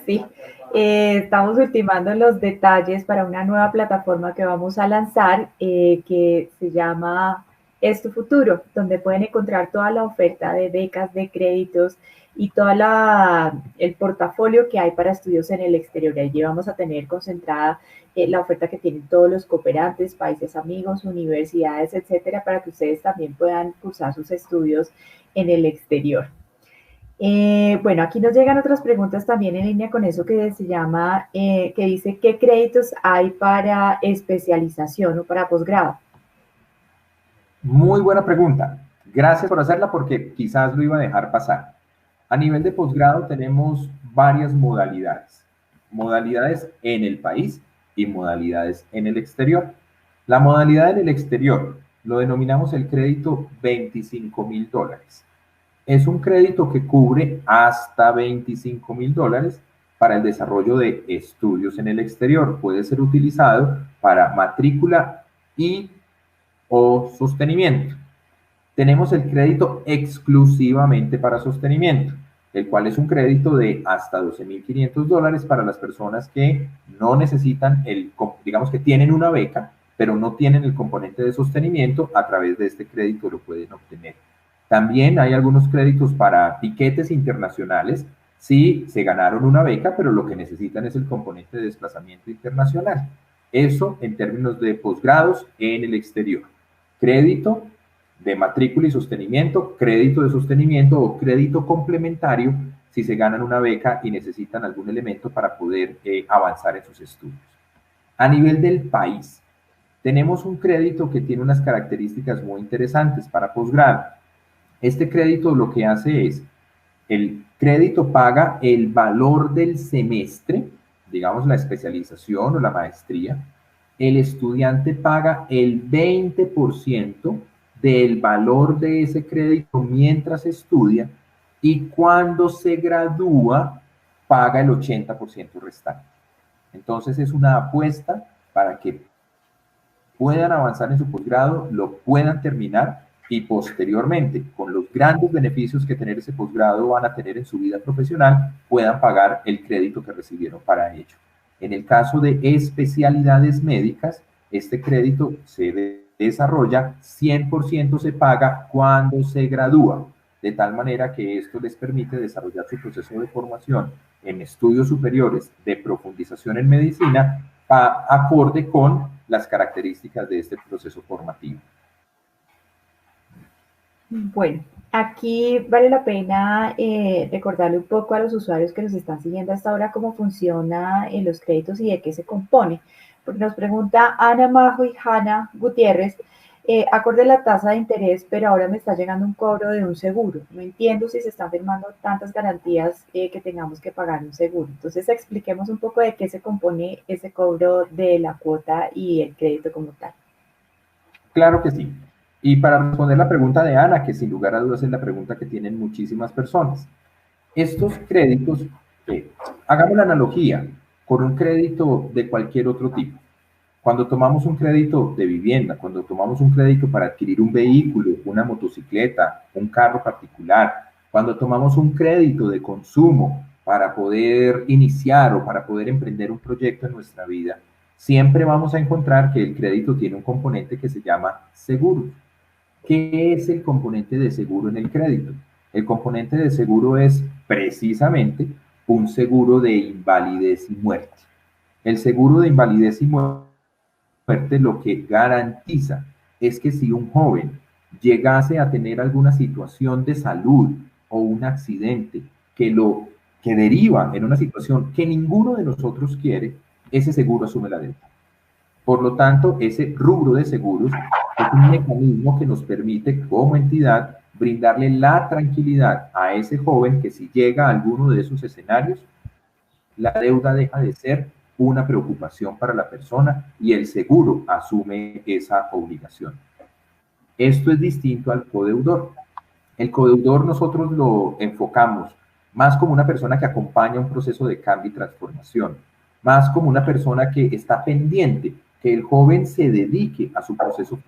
Speaker 2: Sí, estamos ultimando los detalles para una nueva plataforma que vamos a lanzar, que se llama Es tu Futuro, donde pueden encontrar toda la oferta de becas, de créditos y todo el portafolio que hay para estudios en el exterior. Allí vamos a tener concentrada la oferta que tienen todos los cooperantes, países amigos, universidades, etcétera, para que ustedes también puedan cursar sus estudios en el exterior. Bueno, aquí nos llegan otras preguntas también en línea con eso que se llama, que dice, ¿qué créditos hay para especialización o para posgrado?
Speaker 3: Muy buena pregunta. Gracias por hacerla porque quizás lo iba a dejar pasar. A nivel de posgrado tenemos varias modalidades. Modalidades en el país y modalidades en el exterior. La modalidad en el exterior lo denominamos el crédito $25,000. Es un crédito que cubre hasta $25,000 para el desarrollo de estudios en el exterior. Puede ser utilizado para matrícula y o sostenimiento. Tenemos el crédito exclusivamente para sostenimiento, el cual es un crédito de hasta $12,500 para las personas que no necesitan digamos que tienen una beca, pero no tienen el componente de sostenimiento. A través de este crédito lo pueden obtener. También hay algunos créditos para tiquetes internacionales, si se ganaron una beca, pero lo que necesitan es el componente de desplazamiento internacional. Eso en términos de posgrados en el exterior. Crédito de matrícula y sostenimiento, crédito de sostenimiento o crédito complementario si se ganan una beca y necesitan algún elemento para poder avanzar en sus estudios. A nivel del país, tenemos un crédito que tiene unas características muy interesantes para posgrado. Este crédito lo que hace es, el crédito paga el valor del semestre, digamos la especialización o la maestría. El estudiante paga el 20% del valor de ese crédito mientras estudia, y cuando se gradúa paga el 80% restante. Entonces es una apuesta para que puedan avanzar en su posgrado, lo puedan terminar y posteriormente, con los grandes beneficios que tener ese posgrado van a tener en su vida profesional, puedan pagar el crédito que recibieron para ello. En el caso de especialidades médicas, este crédito se desarrolla, 100% se paga cuando se gradúa, de tal manera que esto les permite desarrollar su proceso de formación en estudios superiores de profundización en medicina, acorde con las características de este proceso formativo.
Speaker 2: Bueno, aquí vale la pena recordarle un poco a los usuarios que nos están siguiendo hasta ahora cómo funciona los créditos y de qué se compone. Porque nos pregunta Ana Majo y Hanna Gutiérrez, acorde la tasa de interés, pero ahora me está llegando un cobro de un seguro. No entiendo si se están firmando tantas garantías que tengamos que pagar un seguro. Entonces, expliquemos un poco de qué se compone ese cobro de la cuota y el crédito como tal.
Speaker 3: Claro que sí. Y para responder la pregunta de Ana, que sin lugar a dudas es la pregunta que tienen muchísimas personas, estos créditos, hagamos la analogía con un crédito de cualquier otro tipo. Cuando tomamos un crédito de vivienda, cuando tomamos un crédito para adquirir un vehículo, una motocicleta, un carro particular, cuando tomamos un crédito de consumo para poder iniciar o para poder emprender un proyecto en nuestra vida, siempre vamos a encontrar que el crédito tiene un componente que se llama seguro. ¿Qué es el componente de seguro en el crédito? El componente de seguro es precisamente un seguro de invalidez y muerte. El seguro de invalidez y muerte lo que garantiza es que si un joven llegase a tener alguna situación de salud o un accidente que deriva en una situación que ninguno de nosotros quiere, ese seguro asume la deuda. Por lo tanto, ese rubro de seguros es un mecanismo que nos permite como entidad brindarle la tranquilidad a ese joven que si llega a alguno de esos escenarios, la deuda deja de ser una preocupación para la persona y el seguro asume esa obligación. Esto es distinto al codeudor. El codeudor nosotros lo enfocamos más como una persona que acompaña un proceso de cambio y transformación, más como una persona que está pendiente que el joven se dedique a su proceso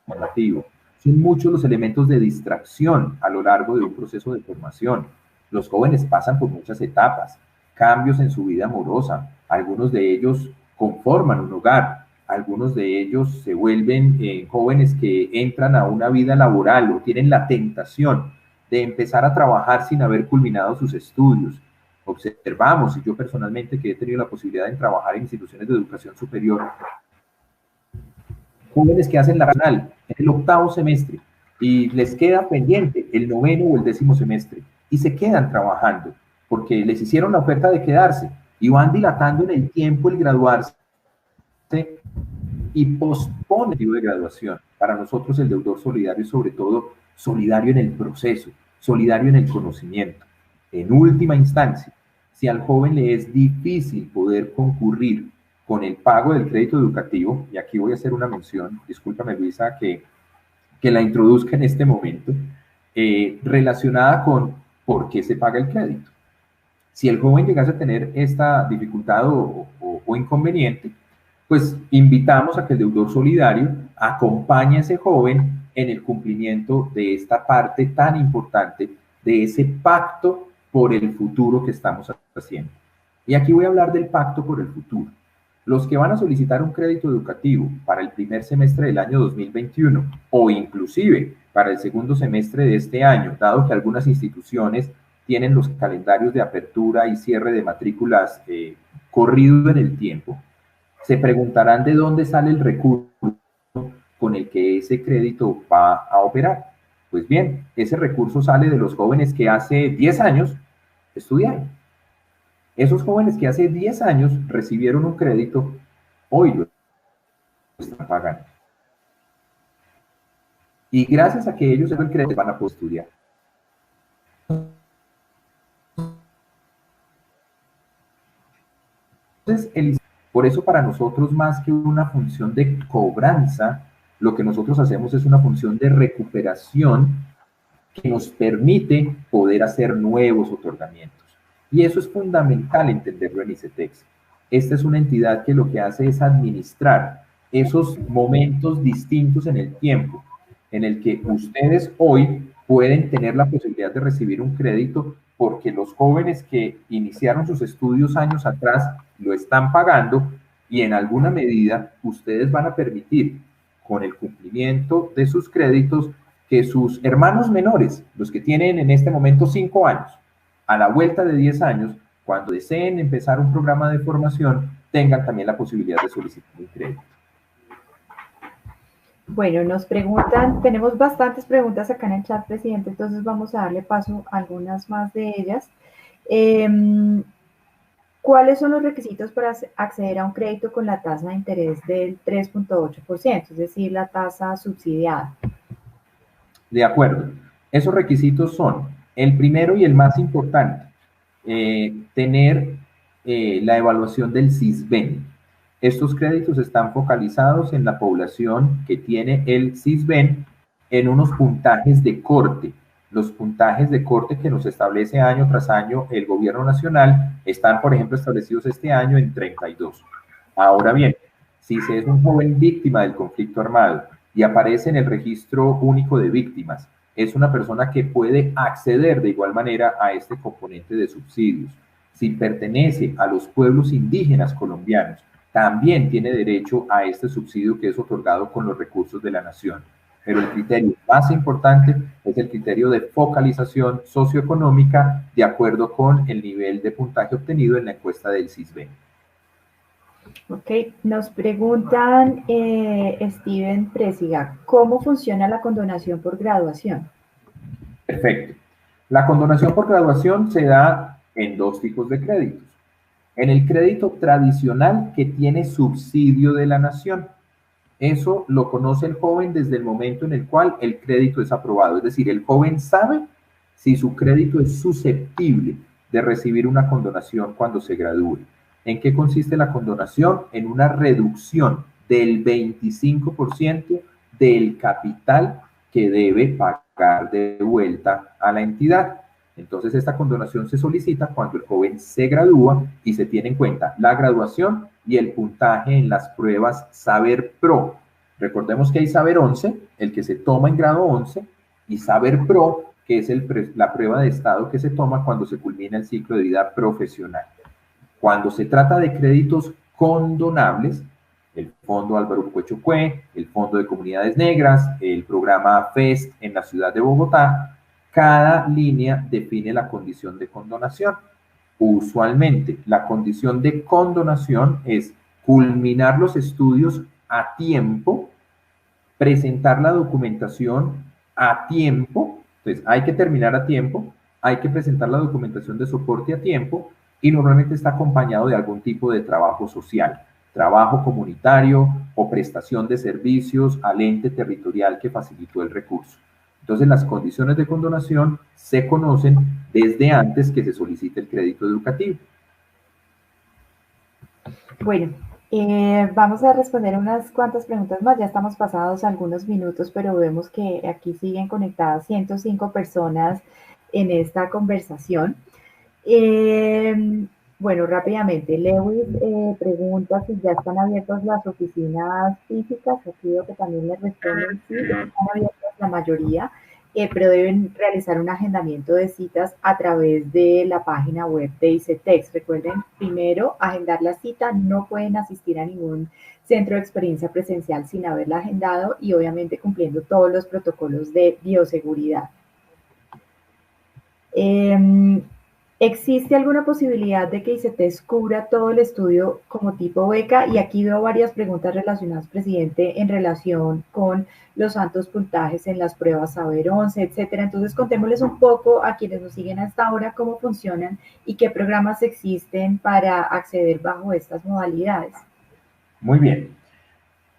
Speaker 3: formativo. Son muchos los elementos de distracción a lo largo de un proceso de formación. Los jóvenes pasan por muchas etapas, cambios en su vida amorosa, algunos de ellos conforman un hogar, algunos de ellos se vuelven jóvenes que entran a una vida laboral o tienen la tentación de empezar a trabajar sin haber culminado sus estudios. Observamos, y yo personalmente que he tenido la posibilidad de trabajar en instituciones de educación superior, jóvenes que hacen la nacional en el 8º semestre y les queda pendiente el 9º o el 10º semestre. y se quedan trabajando porque les hicieron la oferta de quedarse y van dilatando en el tiempo el graduarse y pospone el objetivo de graduación. Para nosotros el deudor solidario es sobre todo solidario en el proceso, solidario en el conocimiento. En última instancia, si al joven le es difícil poder concurrir con el pago del crédito educativo, y aquí voy a hacer una mención, discúlpame Luisa que la introduzca en este momento, relacionada con por qué se paga el crédito. Si el joven llegase a tener esta dificultad o inconveniente, pues invitamos a que el deudor solidario acompañe a ese joven en el cumplimiento de esta parte tan importante de ese pacto por el futuro que estamos haciendo. Y aquí voy a hablar del pacto por el futuro. Los que van a solicitar un crédito educativo para el primer semestre del año 2021 o inclusive para el segundo semestre de este año, dado que algunas instituciones tienen los calendarios de apertura y cierre de matrículas corrido en el tiempo, se preguntarán de dónde sale el recurso con el que ese crédito va a operar. Pues bien, ese recurso sale de los jóvenes que hace 10 años estudiaron. Esos jóvenes que hace 10 años recibieron un crédito, hoy lo están pagando. Y gracias a que ellos el crédito van a poder estudiar. Entonces, por eso para nosotros más que una función de cobranza, lo que nosotros hacemos es una función de recuperación que nos permite poder hacer nuevos otorgamientos. Y eso es fundamental entenderlo en ICETEX. Esta es una entidad que lo que hace es administrar esos momentos distintos en el tiempo, en el que ustedes hoy pueden tener la posibilidad de recibir un crédito porque los jóvenes que iniciaron sus estudios años atrás lo están pagando y en alguna medida ustedes van a permitir con el cumplimiento de sus créditos que sus hermanos menores, los que tienen en este momento 5 años, a la vuelta de 10 años, cuando deseen empezar un programa de formación, tengan también la posibilidad de solicitar un crédito.
Speaker 2: Bueno, nos preguntan, tenemos bastantes preguntas acá en el chat, presidente, entonces vamos a darle paso a algunas más de ellas. ¿Cuáles son los requisitos para acceder a un crédito con la tasa de interés del 3.8%, es decir, la tasa subsidiada?
Speaker 3: De acuerdo. Esos requisitos son, el primero y el más importante, tener la evaluación del SISBEN. Estos créditos están focalizados en la población que tiene el SISBEN en unos puntajes de corte. Los puntajes de corte que nos establece año tras año el gobierno nacional están, por ejemplo, establecidos este año en 32. Ahora bien, si se es un joven víctima del conflicto armado y aparece en el registro único de víctimas, es una persona que puede acceder de igual manera a este componente de subsidios. Si pertenece a los pueblos indígenas colombianos, también tiene derecho a este subsidio que es otorgado con los recursos de la nación. Pero el criterio más importante es el criterio de focalización socioeconómica de acuerdo con el nivel de puntaje obtenido en la encuesta del SISBEN.
Speaker 2: Ok, nos preguntan, Steven Presiga, ¿cómo funciona la condonación por graduación?
Speaker 3: Perfecto. La condonación por graduación se da en dos tipos de créditos. En el crédito tradicional que tiene subsidio de la nación. Eso lo conoce el joven desde el momento en el cual el crédito es aprobado. Es decir, el joven sabe si su crédito es susceptible de recibir una condonación cuando se gradúe. ¿En qué consiste la condonación? En una reducción del 25% del capital que debe pagar de vuelta a la entidad. Entonces, esta condonación se solicita cuando el joven se gradúa y se tiene en cuenta la graduación y el puntaje en las pruebas Saber Pro. Recordemos que hay Saber 11, el que se toma en grado 11, y Saber Pro, que es la prueba de estado que se toma cuando se culmina el ciclo de vida profesional. Cuando se trata de créditos condonables, el Fondo Álvaro Puechocué, el Fondo de Comunidades Negras, el programa FEST en la ciudad de Bogotá, cada línea define la condición de condonación. Usualmente, la condición de condonación es culminar los estudios a tiempo, presentar la documentación a tiempo, entonces hay que terminar a tiempo, hay que presentar la documentación de soporte a tiempo y normalmente está acompañado de algún tipo de trabajo social, trabajo comunitario o prestación de servicios al ente territorial que facilitó el recurso. Entonces, las condiciones de condonación se conocen desde antes que se solicite el crédito educativo.
Speaker 2: Bueno, vamos a responder unas cuantas preguntas más. Ya estamos pasados algunos minutos, pero vemos que aquí siguen conectadas 105 personas en esta conversación. Bueno, rápidamente, Lewis pregunta si ya están abiertas las oficinas físicas. Aquí veo que también le responden sí, ya están abiertas la mayoría, pero deben realizar un agendamiento de citas a través de la página web de ICETEX. Recuerden, primero, agendar la cita. No pueden asistir a ningún centro de experiencia presencial sin haberla agendado y obviamente cumpliendo todos los protocolos de bioseguridad. ¿Existe alguna posibilidad de que ICETEX cubra todo el estudio como tipo beca? Y aquí veo varias preguntas relacionadas, presidente, en relación con los altos puntajes en las pruebas Saber 11, etcétera. Entonces, contémosles un poco a quienes nos siguen hasta ahora cómo funcionan y qué programas existen para acceder bajo estas modalidades.
Speaker 3: Muy bien.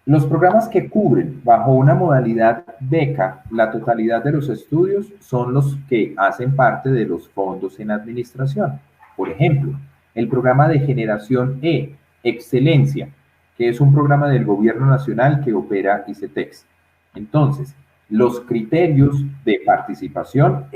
Speaker 3: Los programas que cubren bajo una modalidad beca la totalidad de los estudios son los que hacen parte de los fondos en administración. Por ejemplo, el programa de Generación E, Excelencia, que es un programa del Gobierno Nacional que opera ICETEX. Entonces, los criterios de participación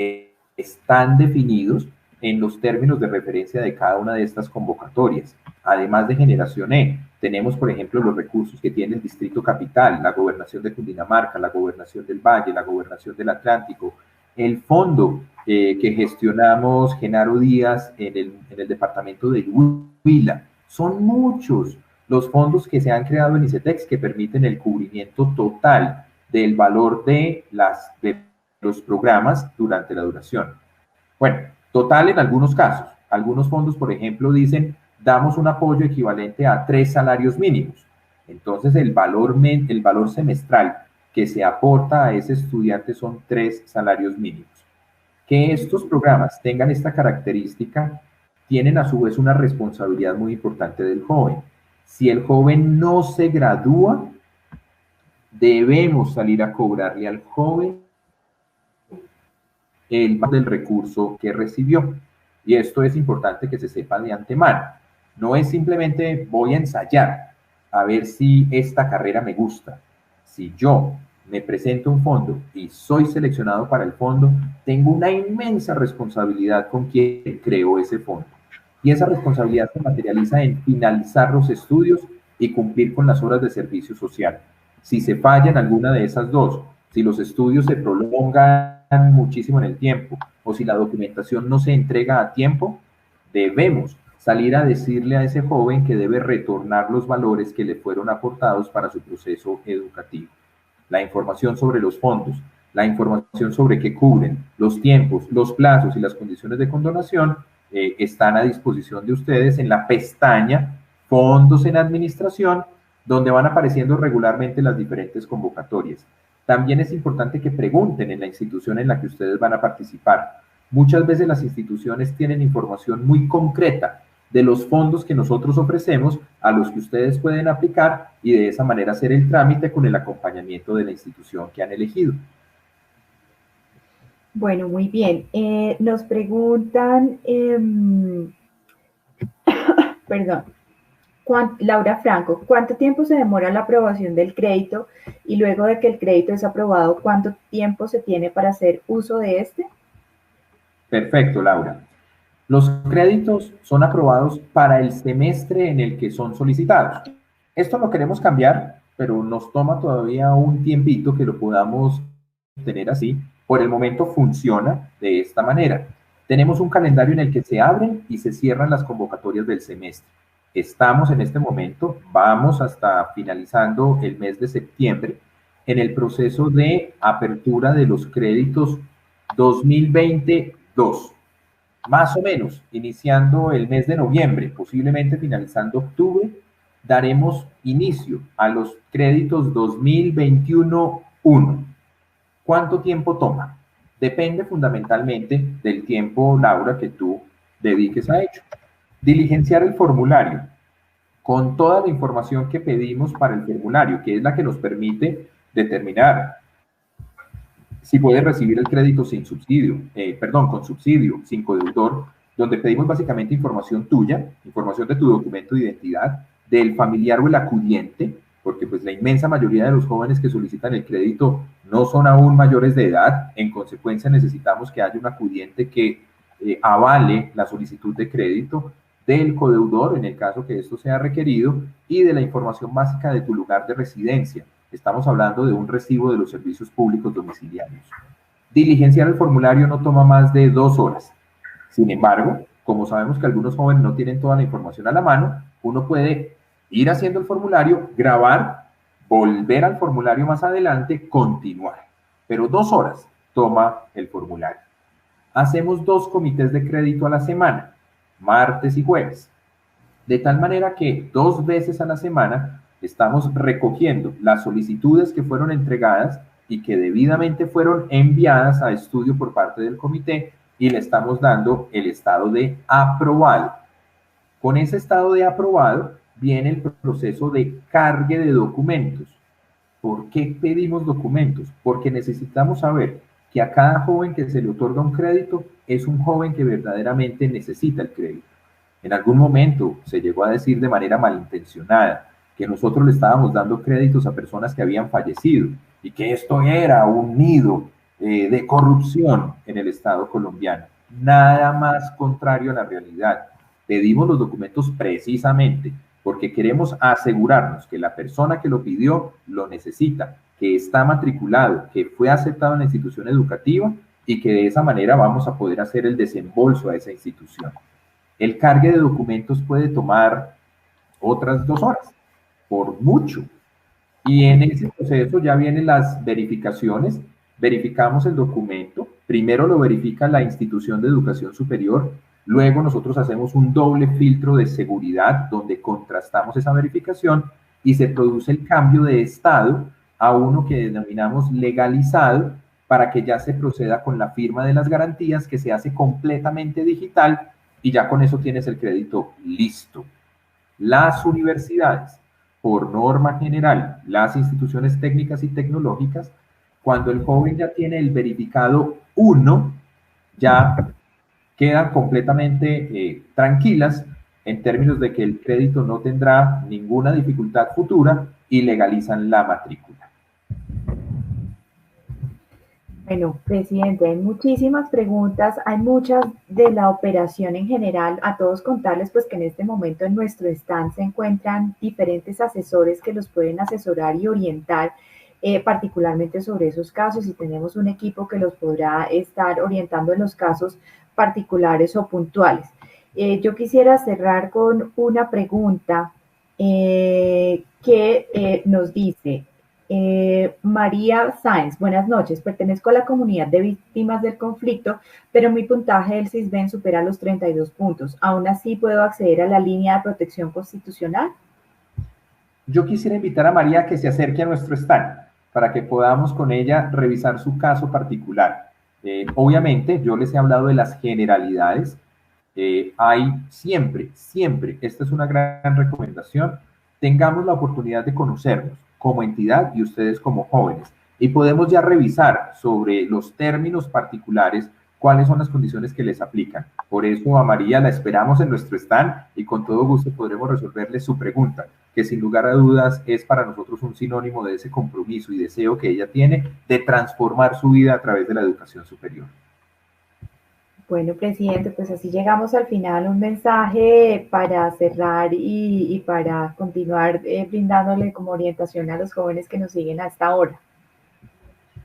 Speaker 3: están definidos en los términos de referencia de cada una de estas convocatorias. Además de Generación E, tenemos, por ejemplo, los recursos que tiene el Distrito Capital, la Gobernación de Cundinamarca, la Gobernación del Valle, la Gobernación del Atlántico, el fondo que gestionamos Genaro Díaz en el departamento de Huila. Son muchos los fondos que se han creado en ICETEX que permiten el cubrimiento total del valor de los programas durante la duración. Bueno, total en algunos casos. Algunos fondos, por ejemplo, dicen damos un apoyo equivalente a 3 salarios mínimos. Entonces, el valor semestral que se aporta a ese estudiante son 3 salarios mínimos. Que estos programas tengan esta característica, tienen a su vez una responsabilidad muy importante del joven. Si el joven no se gradúa, debemos salir a cobrarle al joven el valor del recurso que recibió. Y esto es importante que se sepa de antemano. No es simplemente voy a ensayar a ver si esta carrera me gusta. Si yo me presento un fondo y soy seleccionado para el fondo, tengo una inmensa responsabilidad con quien creó ese fondo. Y esa responsabilidad se materializa en finalizar los estudios y cumplir con las horas de servicio social. Si se falla en alguna de esas dos, si los estudios se prolongan muchísimo en el tiempo o si la documentación no se entrega a tiempo, debemos salir a decirle a ese joven que debe retornar los valores que le fueron aportados para su proceso educativo. La información sobre los fondos, la información sobre qué cubren, los tiempos, los plazos y las condiciones de condonación están a disposición de ustedes en la pestaña Fondos en Administración, donde van apareciendo regularmente las diferentes convocatorias. También es importante que pregunten en la institución en la que ustedes van a participar. Muchas veces las instituciones tienen información muy concreta de los fondos que nosotros ofrecemos, a los que ustedes pueden aplicar y de esa manera hacer el trámite con el acompañamiento de la institución que han elegido.
Speaker 2: Bueno, muy bien. Nos preguntan, perdón, Laura Franco, ¿cuánto tiempo se demora la aprobación del crédito? Y luego de que el crédito es aprobado, ¿cuánto tiempo se tiene para hacer uso de este?
Speaker 3: Perfecto, Laura. Los créditos son aprobados para el semestre en el que son solicitados. Esto lo queremos cambiar, pero nos toma todavía un tiempito que lo podamos tener así. Por el momento funciona de esta manera. Tenemos un calendario en el que se abren y se cierran las convocatorias del semestre. Estamos en este momento, vamos hasta finalizando el mes de septiembre, en el proceso de apertura de los créditos 2022. Más o menos, iniciando el mes de noviembre, posiblemente finalizando octubre, daremos inicio a los créditos 2021-1. ¿Cuánto tiempo toma? Depende fundamentalmente del tiempo, Laura, que tú dediques a ello. Diligenciar el formulario con toda la información que pedimos para el formulario, que es la que nos permite determinar si puede recibir el crédito sin subsidio, con subsidio, sin codeudor, donde pedimos básicamente información tuya, información de tu documento de identidad, del familiar o el acudiente, porque pues la inmensa mayoría de los jóvenes que solicitan el crédito no son aún mayores de edad, en consecuencia necesitamos que haya un acudiente que avale la solicitud de crédito, del codeudor, en el caso que esto sea requerido, y de la información básica de tu lugar de residencia. Estamos hablando de un recibo de los servicios públicos domiciliarios. Diligenciar el formulario no toma más de 2 horas. Sin embargo, como sabemos que algunos jóvenes no tienen toda la información a la mano, uno puede ir haciendo el formulario, grabar, volver al formulario más adelante, continuar. Pero 2 horas toma el formulario. Hacemos 2 comités de crédito a la semana, martes y jueves. De tal manera que 2 veces a la semana estamos recogiendo las solicitudes que fueron entregadas y que debidamente fueron enviadas a estudio por parte del comité y le estamos dando el estado de aprobado. Con ese estado de aprobado viene el proceso de cargue de documentos. ¿Por qué pedimos documentos? Porque necesitamos saber que a cada joven que se le otorga un crédito es un joven que verdaderamente necesita el crédito. En algún momento se llegó a decir de manera malintencionada que nosotros le estábamos dando créditos a personas que habían fallecido y que esto era un nido de corrupción en el Estado colombiano. Nada más contrario a la realidad. Pedimos los documentos precisamente porque queremos asegurarnos que la persona que lo pidió lo necesita, que está matriculado, que fue aceptado en la institución educativa y que de esa manera vamos a poder hacer el desembolso a esa institución. El cargue de documentos puede tomar otras 2 horas, por mucho. Y en ese proceso ya vienen las verificaciones. Verificamos el documento. Primero lo verifica la institución de educación superior. Luego nosotros hacemos un doble filtro de seguridad donde contrastamos esa verificación y se produce el cambio de estado a uno que denominamos legalizado para que ya se proceda con la firma de las garantías que se hace completamente digital y ya con eso tienes el crédito listo. Las universidades, por norma general, las instituciones técnicas y tecnológicas, cuando el joven ya tiene el verificado 1, ya quedan completamente tranquilas en términos de que el crédito no tendrá ninguna dificultad futura y legalizan la matrícula.
Speaker 2: Bueno, presidente, hay muchísimas preguntas, hay muchas de la operación en general. A todos contarles pues que en este momento en nuestro stand se encuentran diferentes asesores que los pueden asesorar y orientar particularmente sobre esos casos y tenemos un equipo que los podrá estar orientando en los casos particulares o puntuales. Yo quisiera cerrar con una pregunta que nos dice María Sáenz, buenas noches, pertenezco a la comunidad de víctimas del conflicto, pero mi puntaje del Sisbén supera los 32 puntos. ¿Aún así puedo acceder a la línea de protección constitucional?
Speaker 3: Yo quisiera invitar a María a que se acerque a nuestro stand para que podamos con ella revisar su caso particular. Obviamente, yo les he hablado de las generalidades. Hay siempre, esta es una gran recomendación, tengamos la oportunidad de conocernos como entidad y ustedes como jóvenes. Y podemos ya revisar sobre los términos particulares cuáles son las condiciones que les aplican. Por eso a María la esperamos en nuestro stand y con todo gusto podremos resolverle su pregunta, que sin lugar a dudas es para nosotros un sinónimo de ese compromiso y deseo que ella tiene de transformar su vida a través de la educación superior.
Speaker 2: Bueno, presidente, pues así llegamos al final, un mensaje para cerrar y para continuar brindándole como orientación a los jóvenes que nos siguen a esta hora.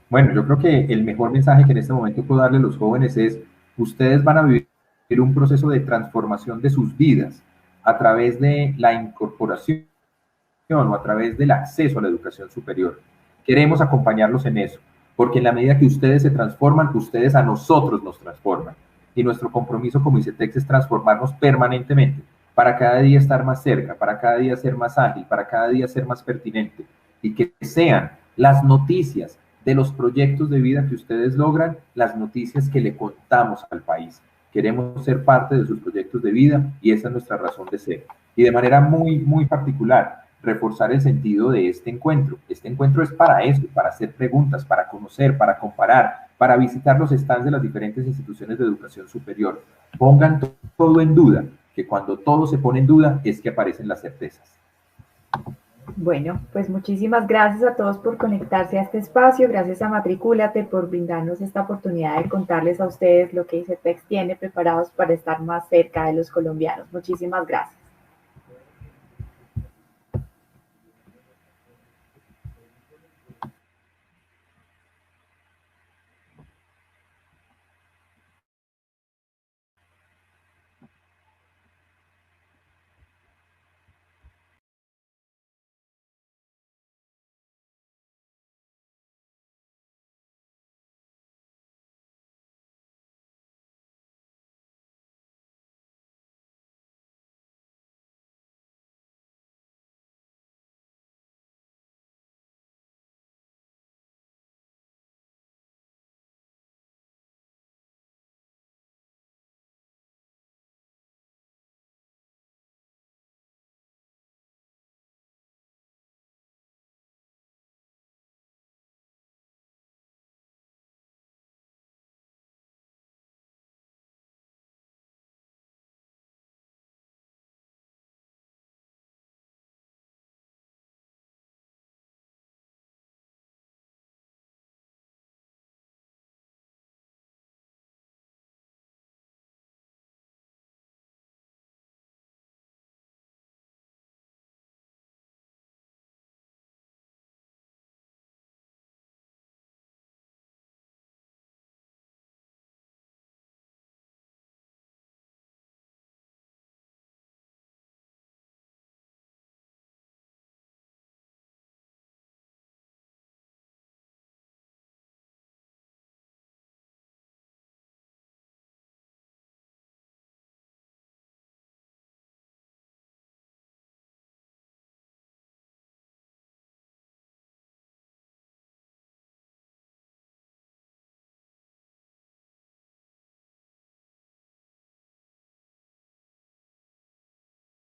Speaker 3: Bueno, yo creo que el mejor mensaje que en este momento puedo darle a los jóvenes es: ustedes van a vivir un proceso de transformación de sus vidas a través de la incorporación o a través del acceso a la educación superior. Queremos acompañarlos en eso, porque en la medida que ustedes se transforman, ustedes a nosotros nos transforman. Y nuestro compromiso como ICETEX es transformarnos permanentemente para cada día estar más cerca, para cada día ser más ágil, para cada día ser más pertinente y que sean las noticias de los proyectos de vida que ustedes logran, las noticias que le contamos al país. Queremos ser parte de sus proyectos de vida y esa es nuestra razón de ser. Y de manera muy particular, reforzar el sentido de este encuentro. Este encuentro es para eso, para hacer preguntas, para conocer, para comparar, para visitar los stands de las diferentes instituciones de educación superior. Pongan todo en duda, que cuando todo se pone en duda es que aparecen las certezas.
Speaker 2: Bueno, pues muchísimas gracias a todos por conectarse a este espacio, gracias a Matricúlate por brindarnos esta oportunidad de contarles a ustedes lo que ICETEX tiene preparados para estar más cerca de los colombianos. Muchísimas gracias.